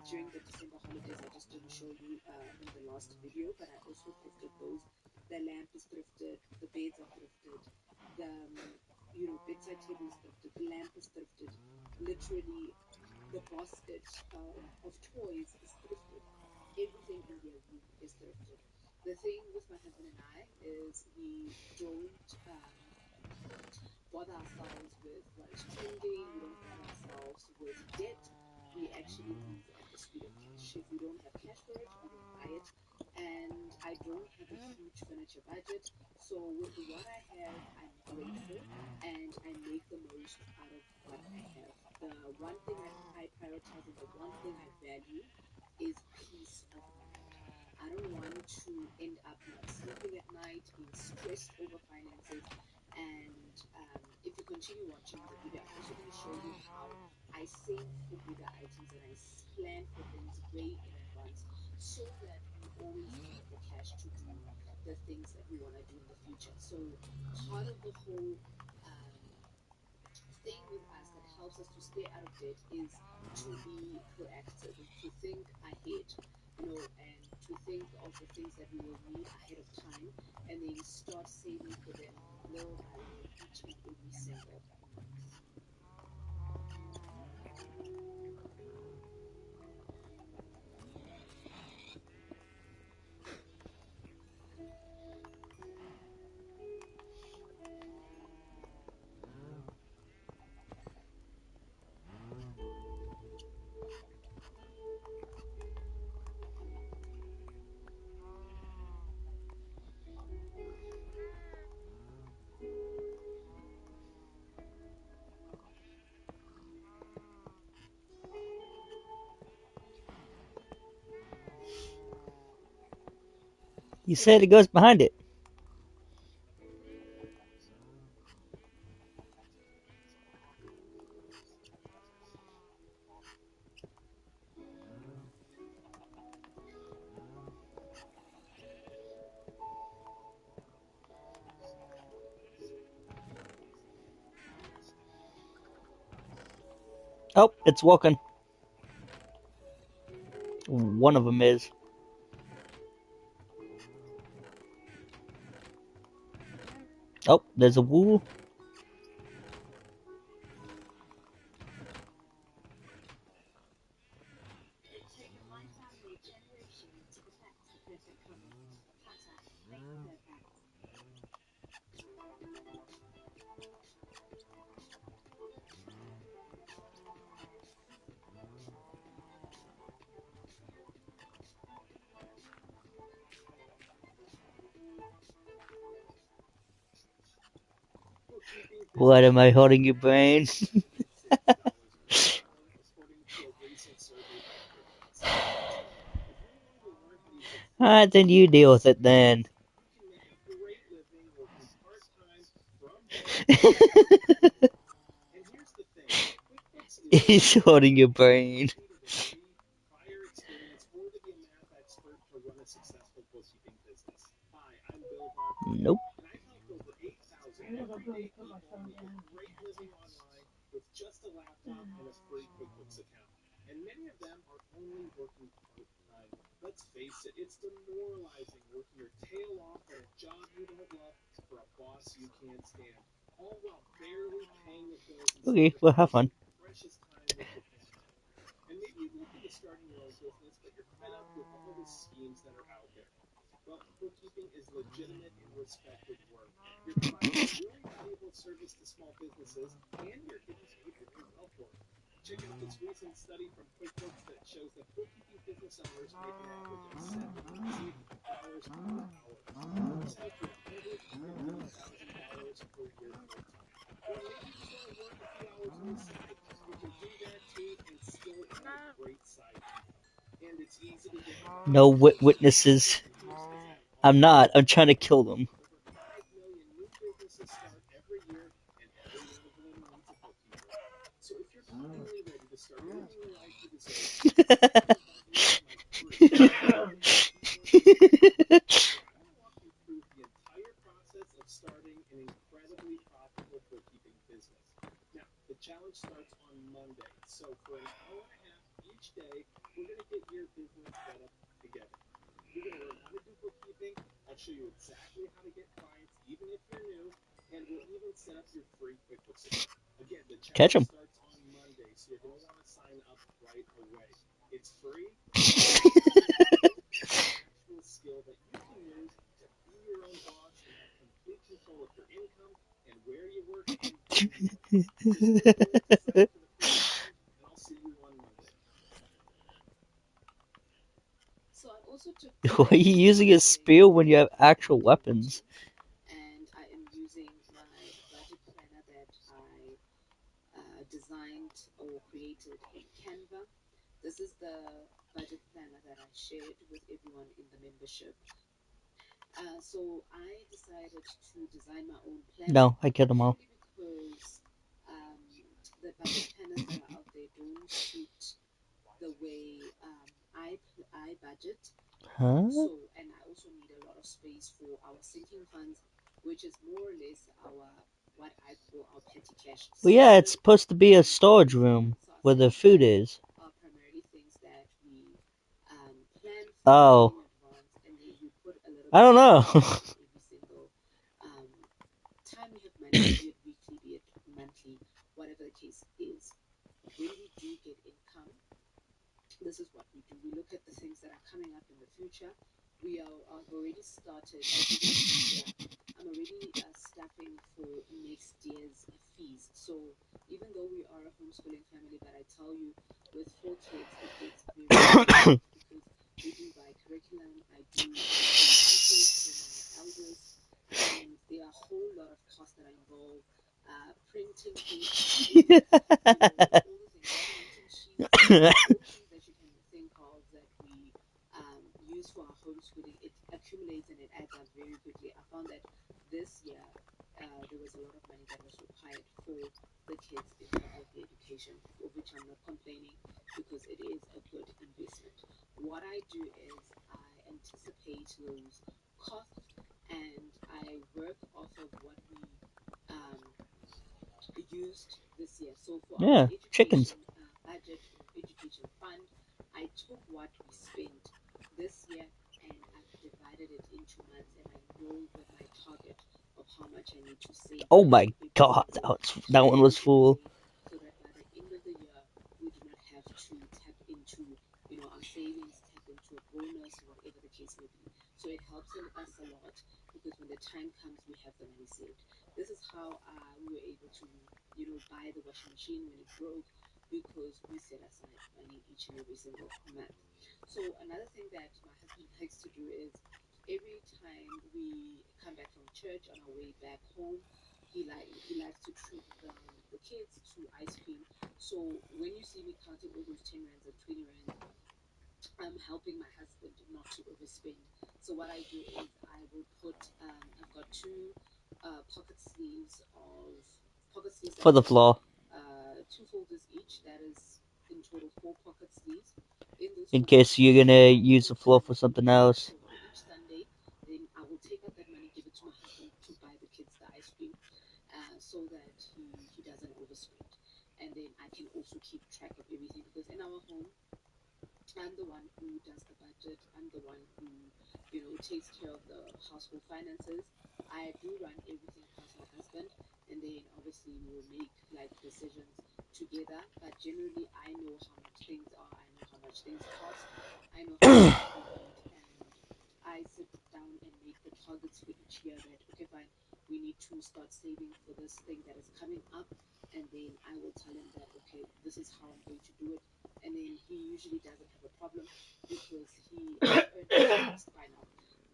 during the December holidays. I just didn't show you in the last video, but I also thrifted those. The lamp is thrifted. The beds are thrifted. The bedside table is thrifted. The lamp is thrifted. Literally, the basket of toys is thrifted. Everything in their room is thrifted. The thing with my husband and I is we don't bother ourselves with what is trending. We don't bother ourselves with debt. We actually move at the speed of cash. If we don't have cash for it, we don't buy it. And I don't have a huge furniture budget. So with what I have, I'm grateful and I make the most out of what I have. The one thing I prioritize and the one thing I value is peace of mind. I don't want to end up not sleeping at night, being stressed over finances. And if you continue watching the video, I'm also going to show you how I save for bigger items and I plan for things way in advance so that we always have the cash to do the things that we want to do in the future. So part of the whole um, thing with us that helps us to stay out of debt is to be proactive and to think ahead, and to think of the things that we will need ahead of time and then start saving for them little by little each and every single month. You said it goes behind it. Oh, it's walking. One of them is. Oh, there's a wool. It's taken my family generations to perfect the perfect cover. Tata, thank you for that. Bookkeeping is What am I legit. holding your brain? $6 per hour, according to a recent survey by QuickBooks. So, if you're willing to learn how to use a free Alright, then you deal with it software, then. you can make a great living working part-time from home anytime you want. And here's the thing, QuickBooks is He's free. holding your You don't brain. need a degree, prior experience, or to be a math expert to run a successful bookkeeping business. Hi, I'm Bill Barclay, Nope. and I've helped over 8,000 everyday people make a great living online with just a laptop and a free QuickBooks account. And many of them are only working part-time. Let's face it, it's demoralizing working your tail off at a job you don't love for a boss you can't stand, all while barely paying the bills and Okay, well, have sacrificing fun. precious time with your family. And maybe you're looking to starting your own business, but you're fed up with all the schemes that are out there. Well, bookkeeping is legitimate and respected work. You're providing a really valuable service to small businesses, and you're getting paid very well for it. Check out this recent study from QuickBooks that shows that bookkeeping business owners make an average of $70 per hour. That works out to $150,000 per year full time. Or maybe you want to work a few hours on the side. You can do that too and still have a great side income. And it's easy to get No clients. Just sign up for witnesses. QuickBooks today. I'm All you not. have I'm to trying do to is kill sign them. up. Over 5 million new businesses start every year, and every one of them needs a bookkeeper. So if you're finally ready to start living the life you deserve, let me invite you to my free 30-day ebook challenge where I'm going to walk you through the entire process of starting an incredibly profitable bookkeeping business. Now, the challenge starts on Monday, so for an hour and a half each day, we're going to get your business set up together. You're going to learn how to do bookkeeping. I'll show you exactly how to get clients, even if you're new, and we'll even set up your free QuickBooks account. Again, the Catch challenge them. starts on Monday, so you're going to want to sign up right away. It's free, and you're going to learn this actual skill that you can use to be your own boss and have complete control of your income and where you work and when you work. Just click the link to sign up for the free challenge, and I'll see you on Monday. So I also took Why are you using a spear when you have actual weapons? and I am using my budget planner that I designed or created in Canva. This is the budget planner that I shared with everyone in the membership. So I decided to design my own planner. No, I killed them all. Purely because the budget planners that are out there don't suit the way I budget. Huh? So, and I also need a lot of space for our sinking funds, which is more or less our what I call our petty cash. Well, yeah, it's supposed to be a storage room where the food is. Are primarily things that we plan for Oh. in advance, and then we put a little. I don't know. Every single time we have money, be it weekly, be it monthly, whatever the case is. When we do get income, this is what we do. We look at the things that are coming up in the future. I've already started. I'm already staffing for next year's fees. So even though we are a homeschooling family, but I tell you, with 4 kids, it gets very difficult because we do buy curriculum. I do teachers for my eldest, and there are a whole lot of costs that are involved. Printing paper, all the things, printing sheets, all the things that you can think of that we use for our homeschooling, it accumulates and it adds up very quickly. I found that this year there was a lot of money that was required for the kids in terms of their education, for which I'm not complaining because it is a good investment. What I do is I anticipate those costs and I work off of what we used this year. So for our Yeah, chickens. education budget or education fund, I took what we spent this year and I've divided it into months, and I know what my target of how much I need to save. Oh my god, that one was full. So that by the end of the year, we do not have to tap into, our savings, tap into a bonus, whatever the case may be. So it helps us a lot because when the time comes, we have the money saved. This is how we were able to, buy the washing machine when it broke because we set aside money each and every single month. So another thing that my husband likes to do is every time we come back from church on our way back home, he likes to treat the kids to ice cream. So when you see me counting all those 10 rands and 20 rands, I'm helping my husband not to overspend. So what I do is I will put I've got two pocket sleeves that For the have floor. 2 folders each. That is in total 4 pocket sleeves. In those In pocket case you're sleeves, gonna I use the put floor for money something in. else. So for each Sunday, then I will take out that money, give it to my husband to buy the kids the ice cream, so that he doesn't overspend. And then I can also keep track of everything because in our home, I'm the one who does the budget. I'm the one who, takes care of the household finances. I do run everything past my husband, and then obviously we will make like decisions together. But generally, I know how much things are. I know how much things cost. I know how much we need, and I sit down and make the targets for each year. That okay, fine, we need to start saving for this thing that is coming up, and then I will tell him that, okay, this is how I'm going to do it, and then he usually doesn't have a problem because he earned his trust by now.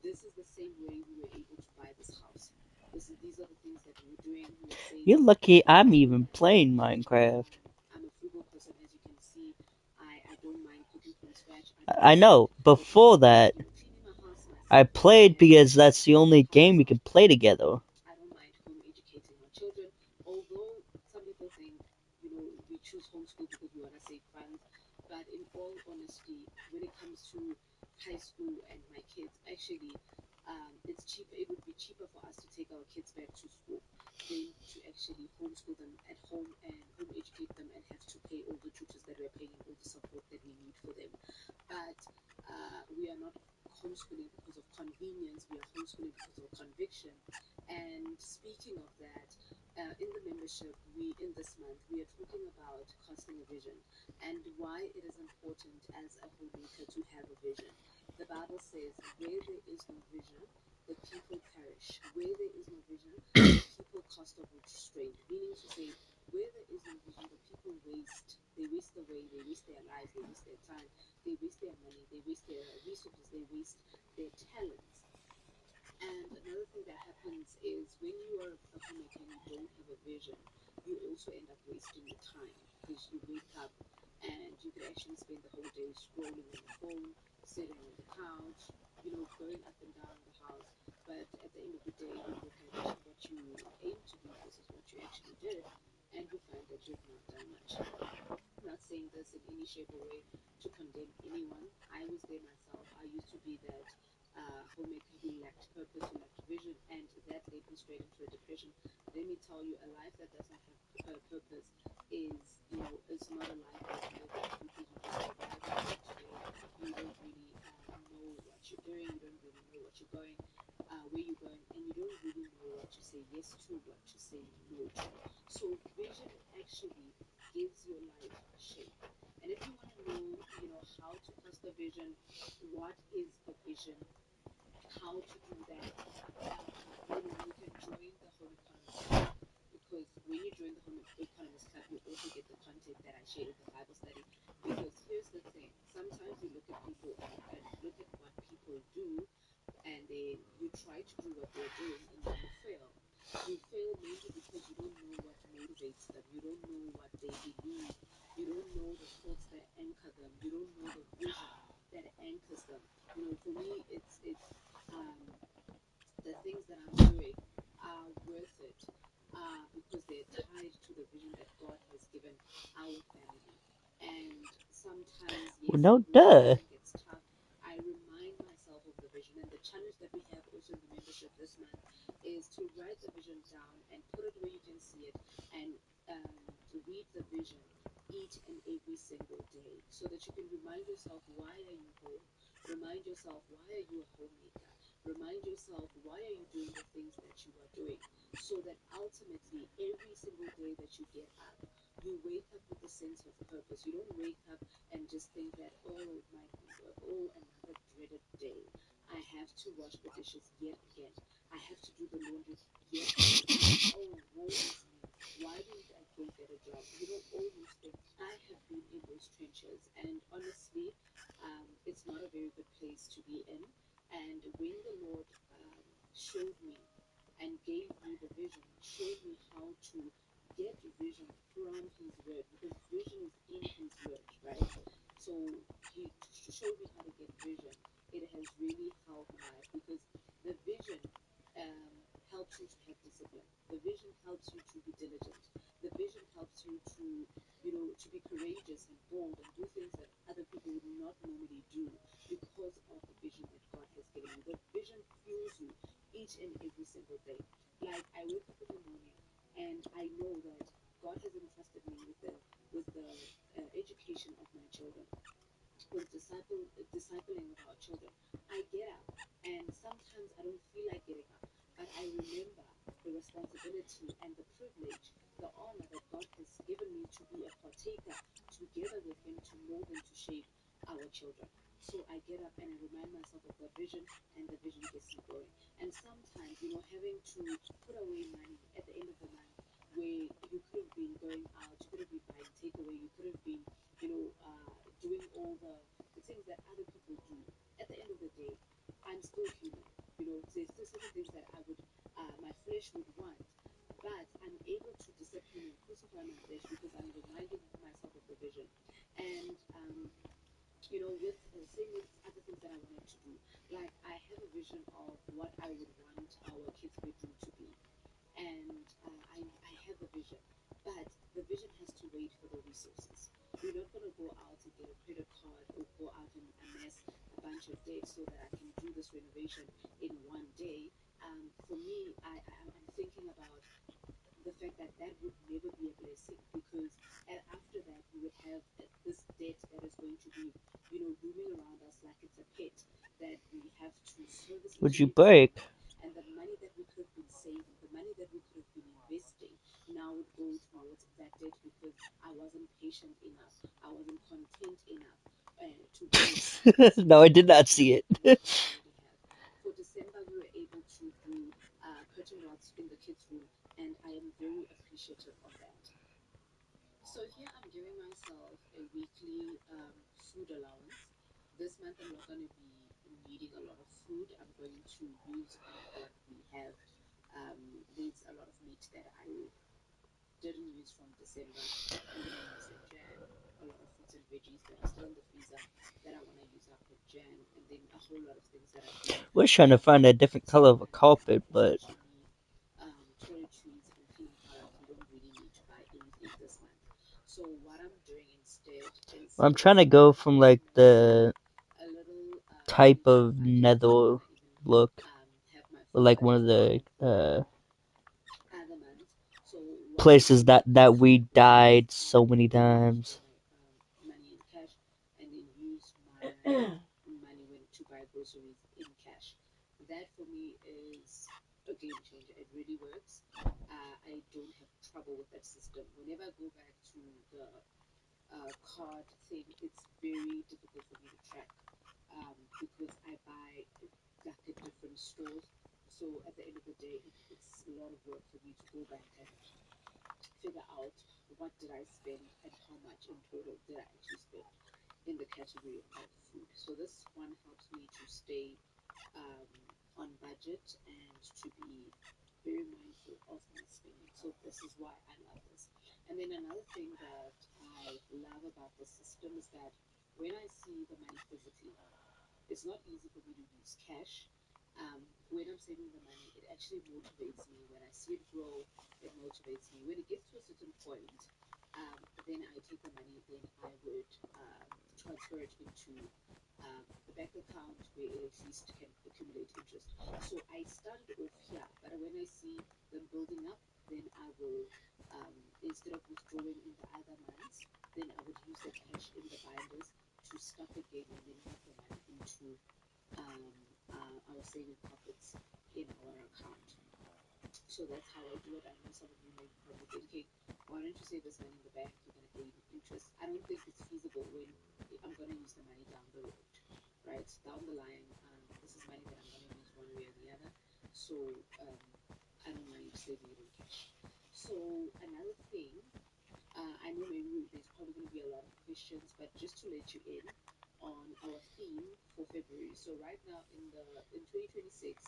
This is the same way we were able to buy this house. These are the things that we were doing. We were You're saving. lucky I'm even playing Minecraft. I'm a frugal person, as you can see. I don't mind cooking from scratch. I know, before that, Cleaning my house myself. I played because that's the only game we could play together. I don't mind home educating my children, although some people think, we choose homeschool because we want to save funds. But in all honesty, when it comes to high school and my kids, actually, it's cheaper. It would be cheaper for us to take our kids back to school than to actually homeschool them at home and home educate them and have to pay all the tutors that we're paying and all the support that we need for them. But we are not homeschooling because of convenience. We are homeschooling because of conviction. And speaking of that, in the membership, in this month, we are talking about casting a vision and why it is important as a homemaker to have a vision. The Bible says, where there is no vision, the people perish. Where there is no vision, the people cast off restraint. Meaning to say, where there is no vision, the people waste. They waste away, they waste their lives, they waste their time, they waste their money, they waste their resources, they waste their talents. And another thing that happens is when you are a homemaker and you don't have a vision, you also end up wasting your time because you wake up and you could actually spend the whole day scrolling on the phone, sitting on the couch, going up and down the house. But at the end of the day, you look at what you aim to do versus what you actually did, and you find that you've not done much. I'm not saying this in any shape or way to condemn anyone. I was there myself. I used to be that homemaker who lacked purpose, who lacked vision, and that led me straight into a depression. Let me tell you, a life that doesn't have purpose is not a life worth living because you just survive day to day. You don't really know what you're doing. You don't really know what you're going, where you're going, and you don't really know what to say yes to, what to say no to. So vision actually gives your life shape. And if you want to know, how to cast a vision, what is the vision, how to do that, you can join the Home Economist Club because when you join the Home Economist Club, you also get the content that I shared in the Bible study. Because here's the thing: sometimes you look at people and look at what people do, and then you try to do what they're doing, and then you fail. You fail mainly because you don't know what motivates them. You don't know what they believe. You don't know the thoughts that anchor them. You don't know the vision that anchors them. For me, it's the things that I'm doing are worth it because they're tied to the vision that God has given our family. And sometimes, yes, Well, no when duh. everything gets tough, I remind myself of the vision. And the challenge that we have also in the membership this month is to write the vision down and put it where you can see it and read the vision each and every single day so that you can remind yourself, why are you home? Remind yourself, why are you a homemaker? Remind yourself, why are you doing the things that you are doing? So that ultimately, every single day that you get up, you wake up with a sense of purpose. You don't wake up and just think that, another dreaded day. I have to wash the dishes yet again. I have to do the laundry yet again. Oh, woe is me. Why didn't I go get a job? All those things. I have been in those trenches, and honestly, it's not a very good place to be in. And when the Lord showed me and gave me the vision, showed me how to get vision from His Word, because vision is in His Word, right? So He showed me how to get vision. It has really helped my life because the vision um, helps you to have discipline. The vision helps you to be diligent. The vision helps you to be courageous and bold and do things that other people would not normally do because of the vision that God has given you. The vision fuels you each and every single day. Like I wake up in the morning and I know that God has entrusted me with the education of my children, with discipling of our children. I get up and sometimes I don't feel like getting up, but I remember the responsibility and the privilege, the honor that God has given me to be a partaker together with Him to mold and to shape our children. So I get up and I remind myself of the vision, and the vision gets me going. And sometimes, having to put away money at the end of the month where you could have been going date so that I can do this renovation in one day. For me, I'm thinking about the fact that that would never be a blessing because after that we would have this debt that is going to be, looming around us like it's a pet that we have to service Would each you and every break? month. And the money that we could have been saving, the money that we could have been investing, now would go towards that debt because I wasn't patient enough, I wasn't content enough to wait. No, I did not see it. For December, we were able to do curtain rods in the kids' room, and I am very appreciative of that. So here I'm giving myself a weekly food allowance. This month I'm not going to be needing a lot of food. I'm going to use what we have. There's a lot of meat that I didn't use from December. I'm going to use the jam, a lot of fruits and veggies that are still in the freezer that I want to use up with jam, and then a whole lot of things that I can. We're trying to find a different color of a carpet, but Toiletries and cleaning products, we don't really need to buy anything this month. So what I'm doing instead is I'm trying to go from like the a little type of nether look, have my or like one of the other month. So places that we died so many times. Money in cash, and then use my money when to buy groceries in cash. That for me is a game changer. It really works. I don't have trouble with that system. Whenever I go back to the card thing, it's very difficult for me to track because I buy like at different stores. So at the end of the day, it's a lot of work for me to go back and figure out what did I spend and how much in total did I actually spend in the category of food. So this one helps me to stay on budget and to be very mindful of my spending. So this is why I love this. And then another thing that I love about the system is that when I see the money physically, it's not easy for me to use cash. When I'm saving the money, it actually motivates me. When I see it grow, it motivates me. When it gets to a certain point, then I take the money, then I would transfer it into a bank account where it at least can accumulate interest. So I started off here, but when I see them building up, then I will, instead of withdrawing in the other months, then I would use the cash in the binders to stuff again and then move the money into our saving pockets in our account. So that's how I do it. I know some of you may probably think, hey, why don't you save this money in the bank? You're going to gain interest. I don't think it's feasible when I'm going to use the money down the road, right? Down the line, this is money that I'm going to use one way or the other. So I don't mind saving it in cash. So another thing, I know maybe there's probably going to be a lot of questions, but just to let you in on our theme for February. So right now in 2026,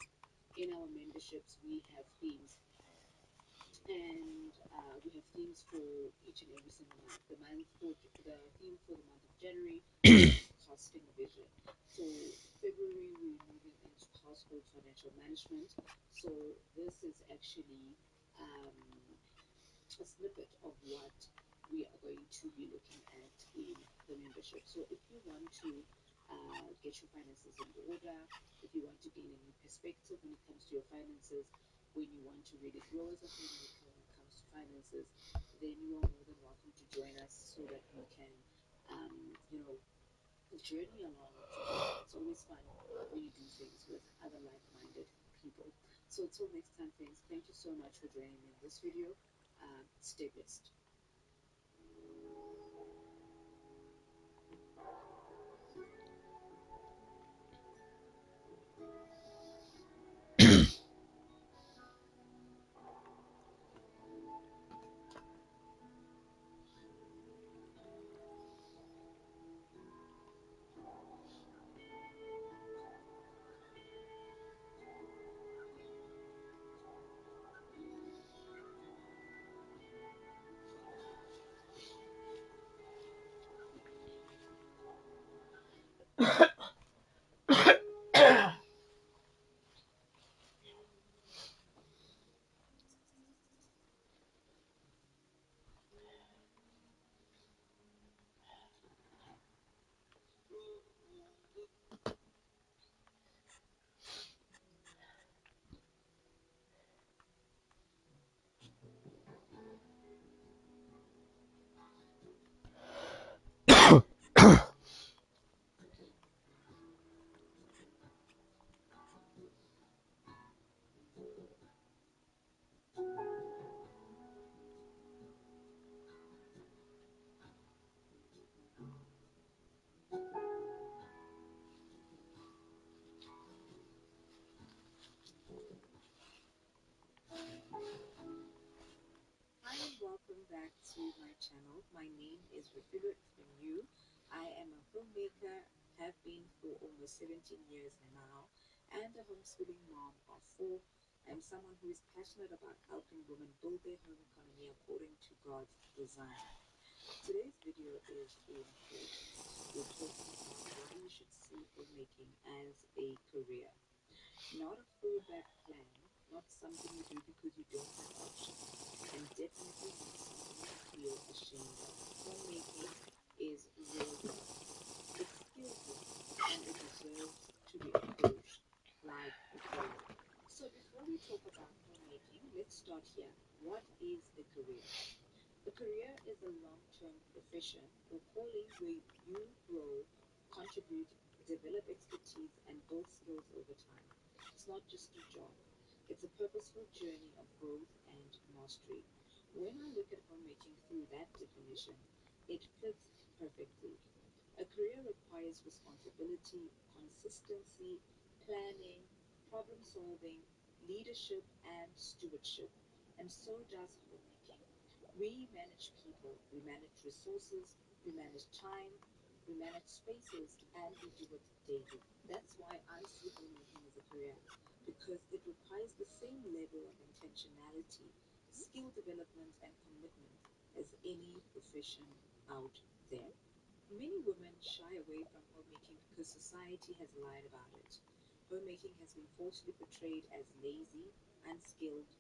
in our memberships, we have themes, and we have themes for each and every single month. The theme for the month of January is casting vision. So February we're moving into household financial management. So this is actually a snippet of what we are going to be looking at in the membership. So if you want to get your finances in order, if you want to gain a new perspective when it comes to your finances, when you want to really grow as a family when it comes to finances, then you are more than welcome to join us so that we can, journey along together. It's always fun when you do things with other like-minded people. So until next time, friends, thank you so much for joining me in this video. Stay blessed. back to my channel. My name is Refilwe Fenyu. I am a homemaker, have been for almost 17 years now, and a homeschooling mom of 4. I'm someone who is passionate about helping women build their home economy according to God's design. Today's video is in focus. We're talking about why you should see homemaking as a career. Not a fallback plan, not something you do because you don't have options, and definitely not something you feel ashamed of. Homemaking is real work. It's skilled work, and it deserves to be approached like a career. So before we talk about homemaking, let's start here. What is a career? A career is a long-term profession or calling where you grow, contribute, develop expertise, and build skills over time. It's not just a job. It's a purposeful journey of growth and mastery. When I look at homemaking through that definition, it fits perfectly. A career requires responsibility, consistency, planning, problem solving, leadership, and stewardship. And so does homemaking. We manage people, we manage resources, we manage time, we manage spaces, and we do it daily. That's why I see homemaking as a career, because it requires the same level of intentionality, skill development, and commitment as any profession out there. Many women shy away from homemaking because society has lied about it. Homemaking has been falsely portrayed as lazy, unskilled,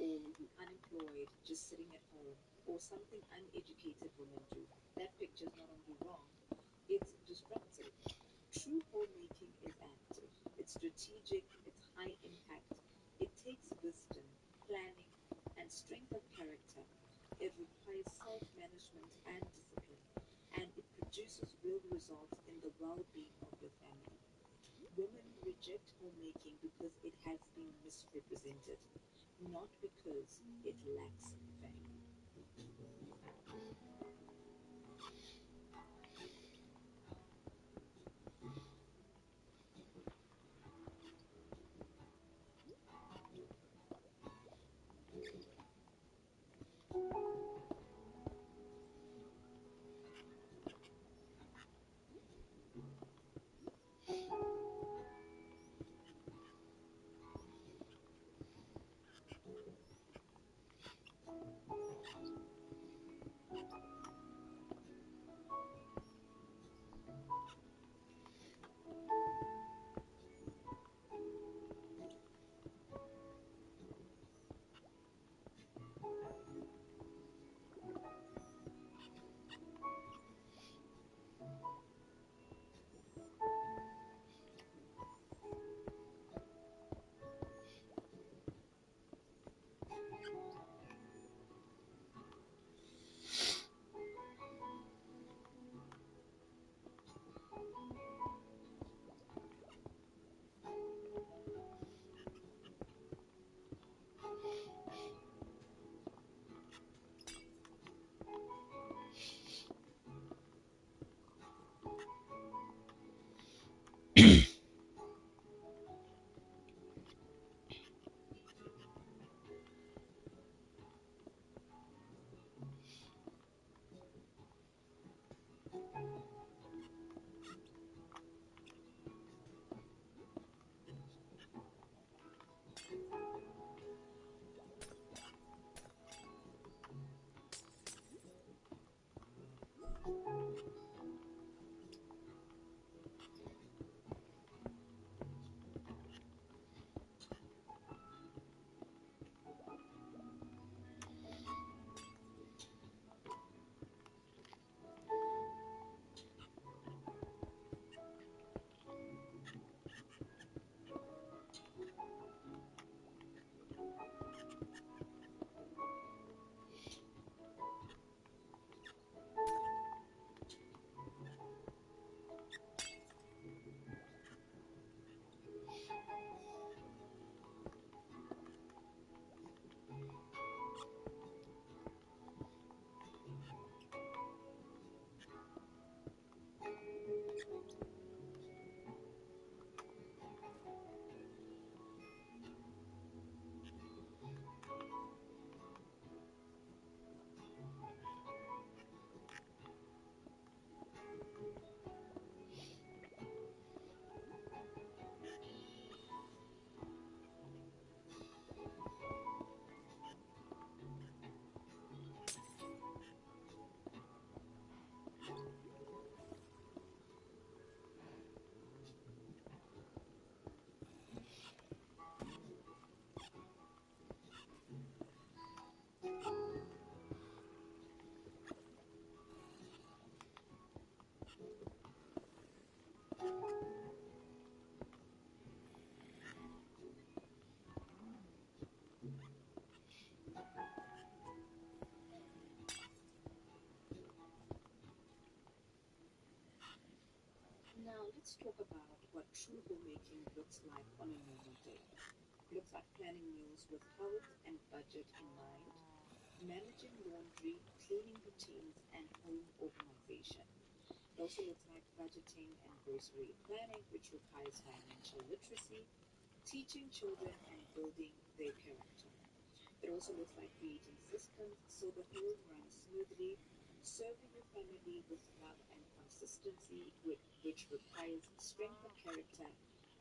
or you're unemployed, just sitting at home, or something uneducated women do. That picture is not only wrong, it's disruptive. True homemaking is active, it's strategic, it's high impact. It takes wisdom, planning, and strength of character. It requires self management and discipline, and it produces real results in the well being of your family. Women reject homemaking because it has been misrepresented, not because it lacks value. talk about what true homemaking looks like on a normal day. Looks like planning meals with health and budget in mind, managing laundry, cleaning routines, and home organization. It also looks like budgeting and grocery planning, which requires financial literacy, teaching children, and building their character. It also looks like creating systems so the home runs smoothly, serving your family with love and consistency, which requires strength of character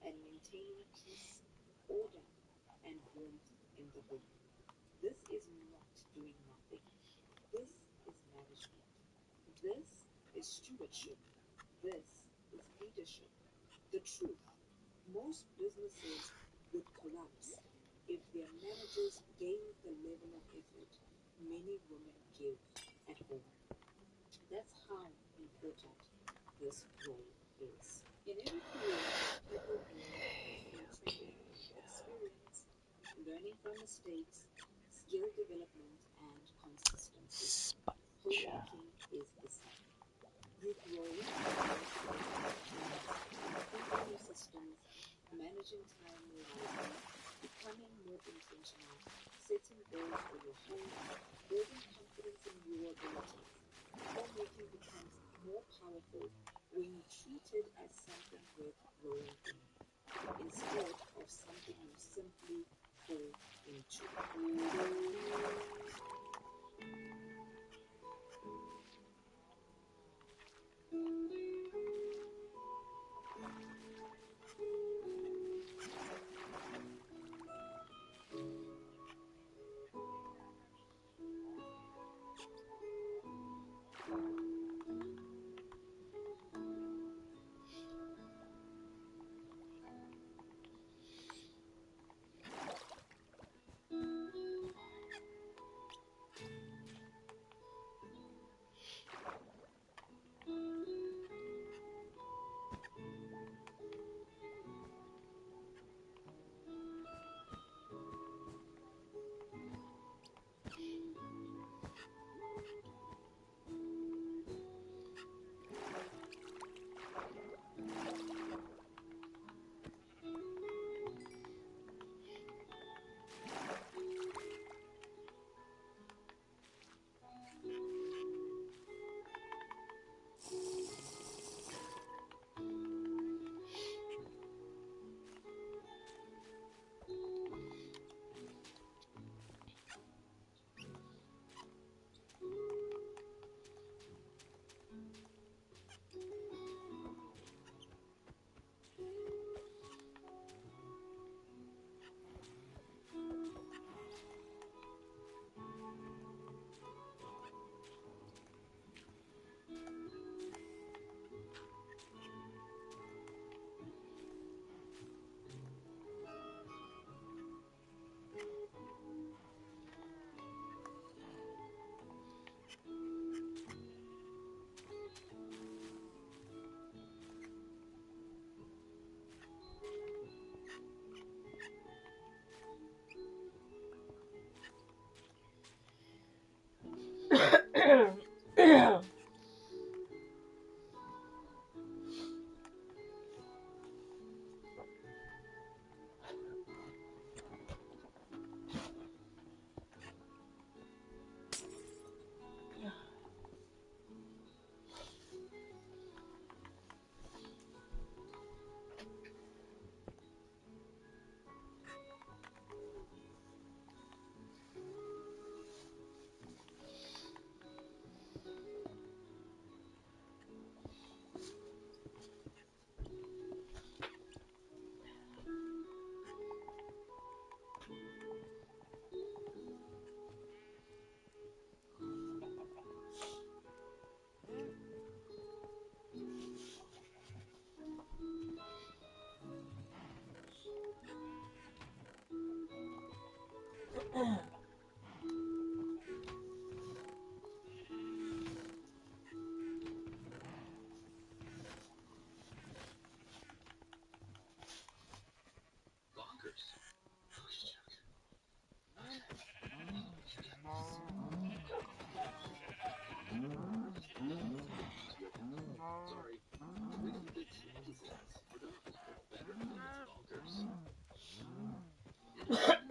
and maintaining peace, order, and warmth in the home. This is not doing nothing. This is management. This is stewardship. This is leadership. The truth: most businesses would collapse if their managers gave the level of effort many women give at home. That's how important this role is. In every career, people grow through training, experience, learning from mistakes, skill development, and consistency. Homemaking is the same. You grow by working with routines, improving your systems, managing time more wisely, becoming more intentional, setting goals for your home, building confidence in your abilities. Homemaking becomes more powerful when you treat it as something worth growing in, instead of something you simply fall into.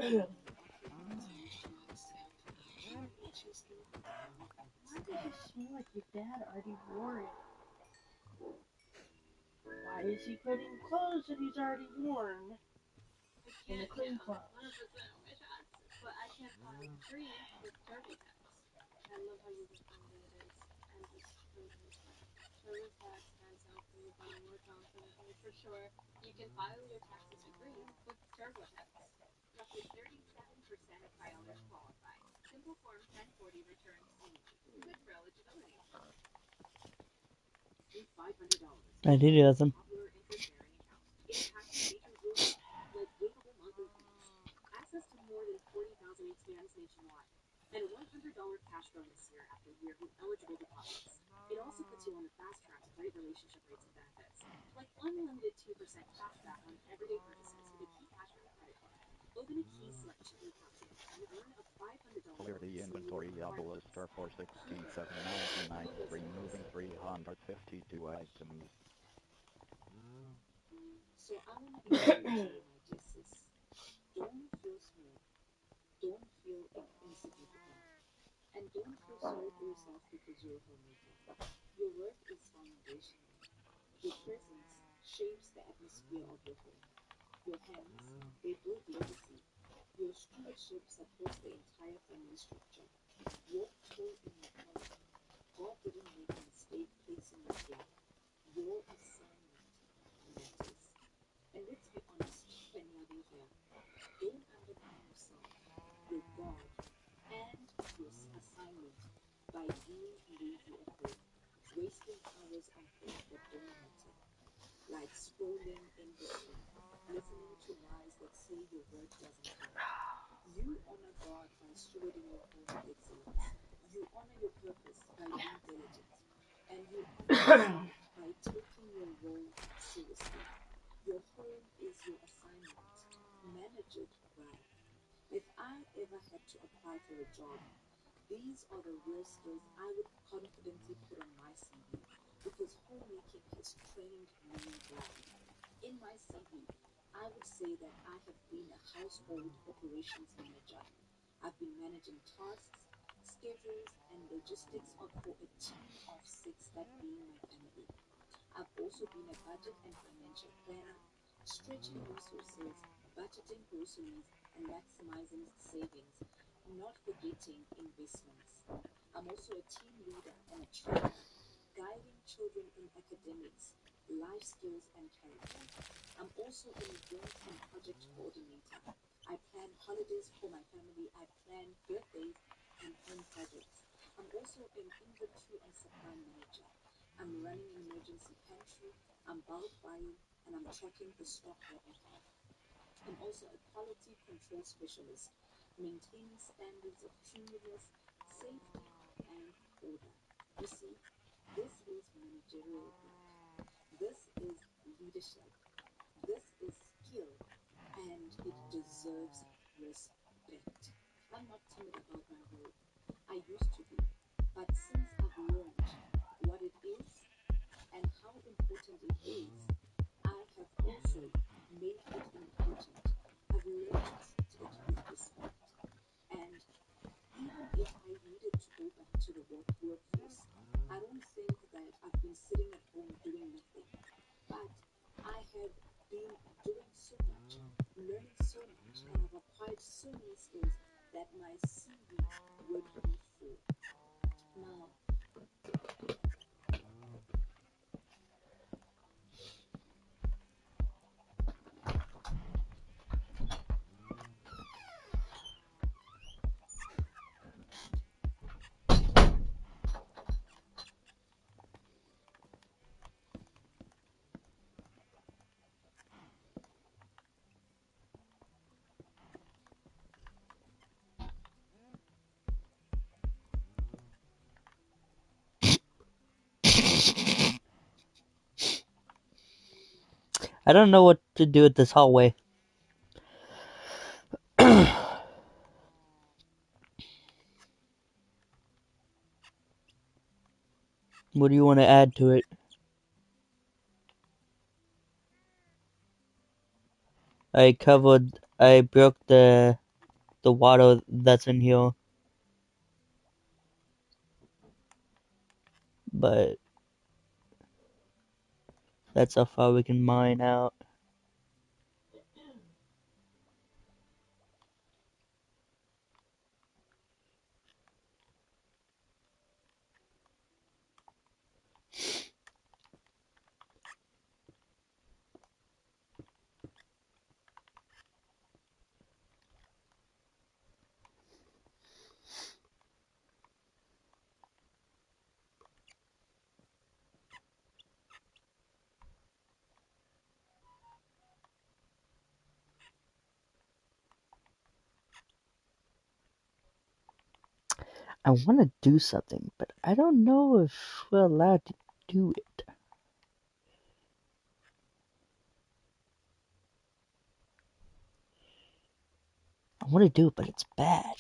Why does it smell like your dad already wore it? Why is he putting clothes that he's already worn in the clean clothes? 100% wish hats, but I can't buy three with turbo hats. I love how you responded it is. And just TurboTax stands out for you being more confidently, for sure. You can file your taxes for free with TurboTax. Roughly 37% of filers qualify. Simple Form 1040 returns easy. Good for eligibility. see $500. I did it with them. Popular interest-bearing account. It packs feature rules like waivable monthly fees, access to more than 40,000 ATMs nationwide, and a $100 cash bonus year after year with eligible deposits. It also puts you on the fast track to great relationship rates and benefits, like unlimited 2% cash back on everyday purchases with a key cashback credit card. Open a key select checking account today and earn a $500 Clear the inventory of the lister for $67.93, moving 352 items. So I want to encourage you, my dear sis. Don't feel small. Don't feel insignificant. And don't feel sorry for yourself because you're a homemaker. Your work is foundational. Your presence shapes the atmosphere of your home. Your hands, they build legacy. Your stewardship supports the entire family structure. Walk tall in your calling. God didn't make a mistake placing you here. Your assignment matters. And let's be honest, another here. Don't undermine yourself, your God, and your assignment by being lazy at home, wasting hours on things that don't matter, like scrolling endlessly, listening to lies that say your work doesn't count. You honor God by stewarding your home with excellence. You honor your purpose by being diligent. And you honor yourself by taking your role seriously. Your home is your assignment. Manage it well. If I ever had to apply for a job, these are the real skills I would confidently put on my CV because homemaking has trained me well. In my CV, I would say that I have been a household operations manager. I've been managing tasks, schedules, and logistics for a team of 6, that being my family. I've also been a budget and financial planner, stretching resources, budgeting groceries, and maximizing savings, not forgetting investments. I'm also a team leader and a trainer, guiding children in academics, life skills, and character. I'm also an event and project coordinator. I plan holidays for my family, I plan birthdays and home projects. I'm also an inventory and supply manager. I'm running an emergency pantry, I'm bulk buying, and I'm tracking the stock that we have. I'm also a quality control specialist, maintaining standards of cleanliness, safety, and order. You see, this is managerial work. This is leadership. This is skill, and it deserves respect. I'm not timid about my role. I used to be, but since I've learned what it is and how important it is, I have also made it important. I've learned to treat it with respect. And even if I needed to go back to the workforce, I don't think that I've been sitting at home doing nothing. But I have been doing so much, learning so much, and I've acquired so many skills that my CV would be full. Now, I don't know what to do with this hallway. What do you want to add to it? I broke the the water that's in here. But that's how far we can mine out. I want to do something, but I don't know if we're allowed to do it. I want to do it, but it's bad.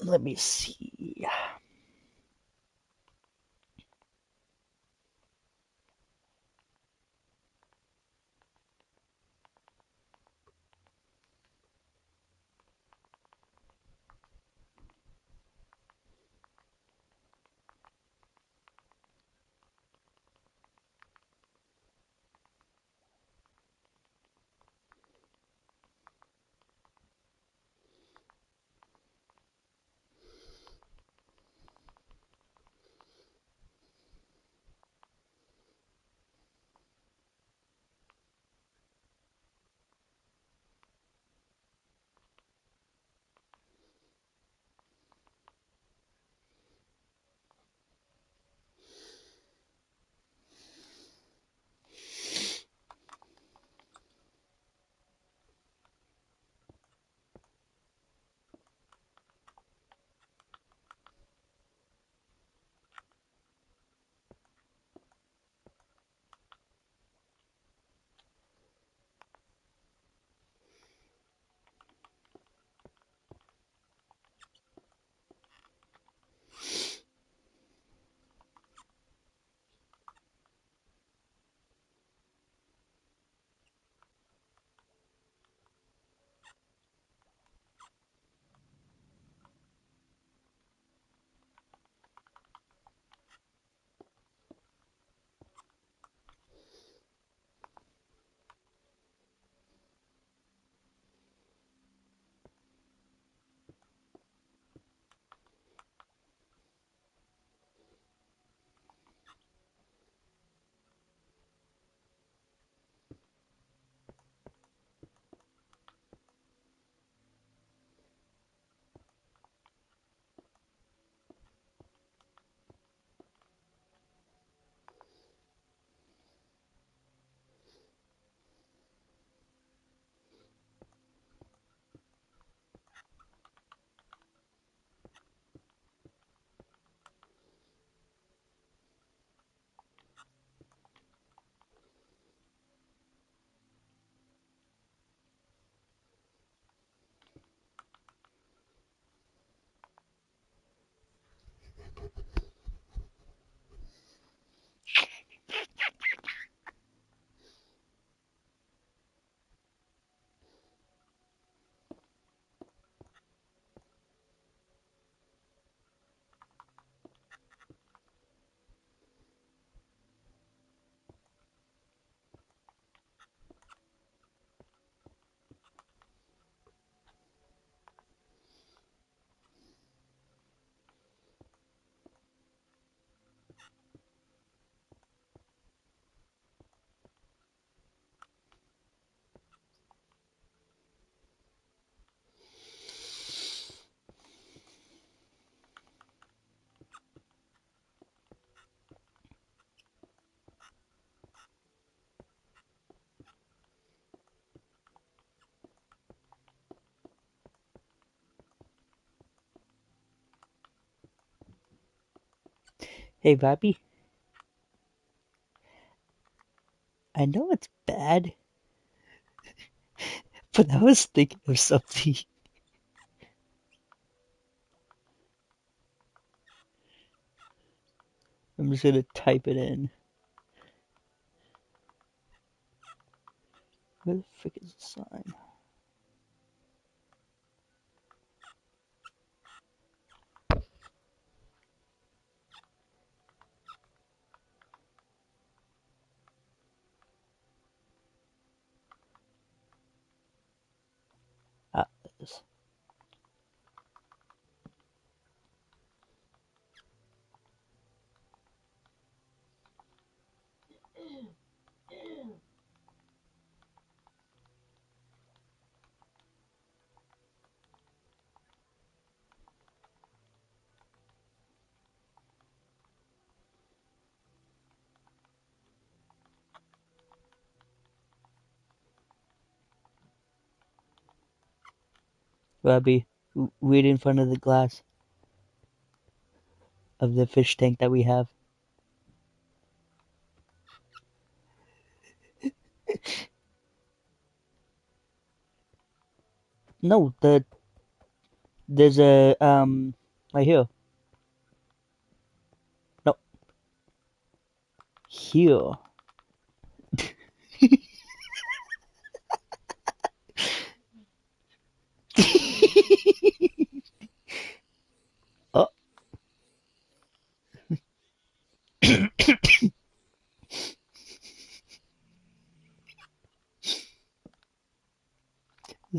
Let me see. Hey, Vappy, I know it's bad, but I was thinking of something. I'm just gonna type it in. Where the frick is the sign? Ah, this. Robbie, wait in front of the glass of the fish tank that we have. No, there's a right here. No, here. Oh,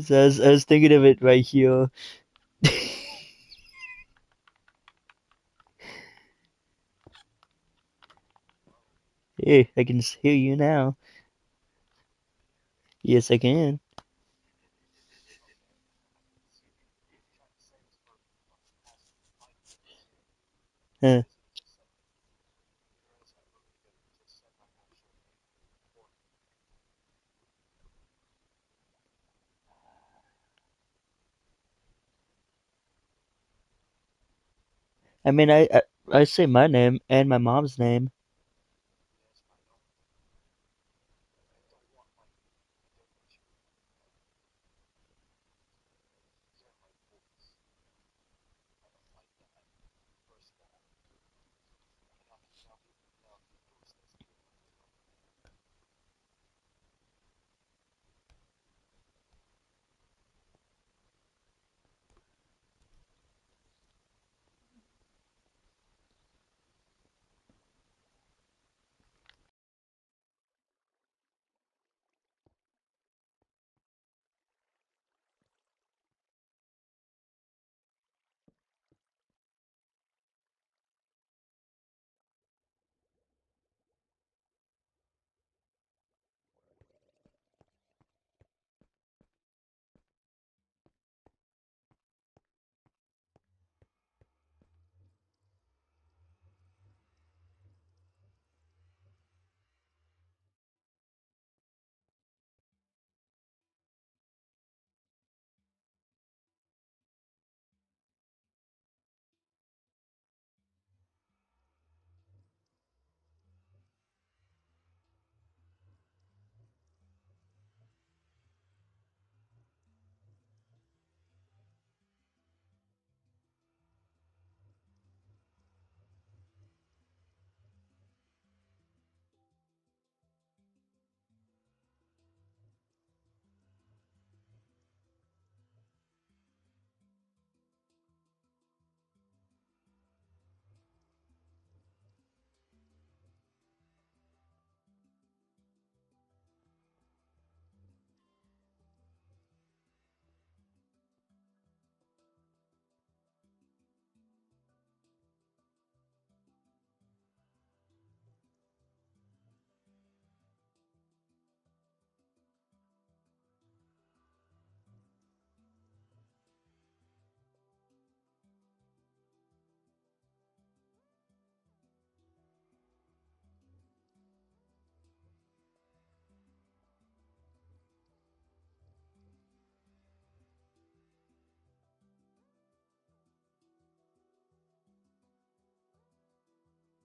so I was thinking of it right here. Hey, I can hear you now. Yes, I can. Huh. I mean, I say my name and my mom's name.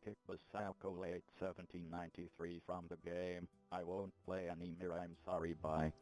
Kick Basako late 1793 from the game. I won't play anymore, I'm sorry, bye.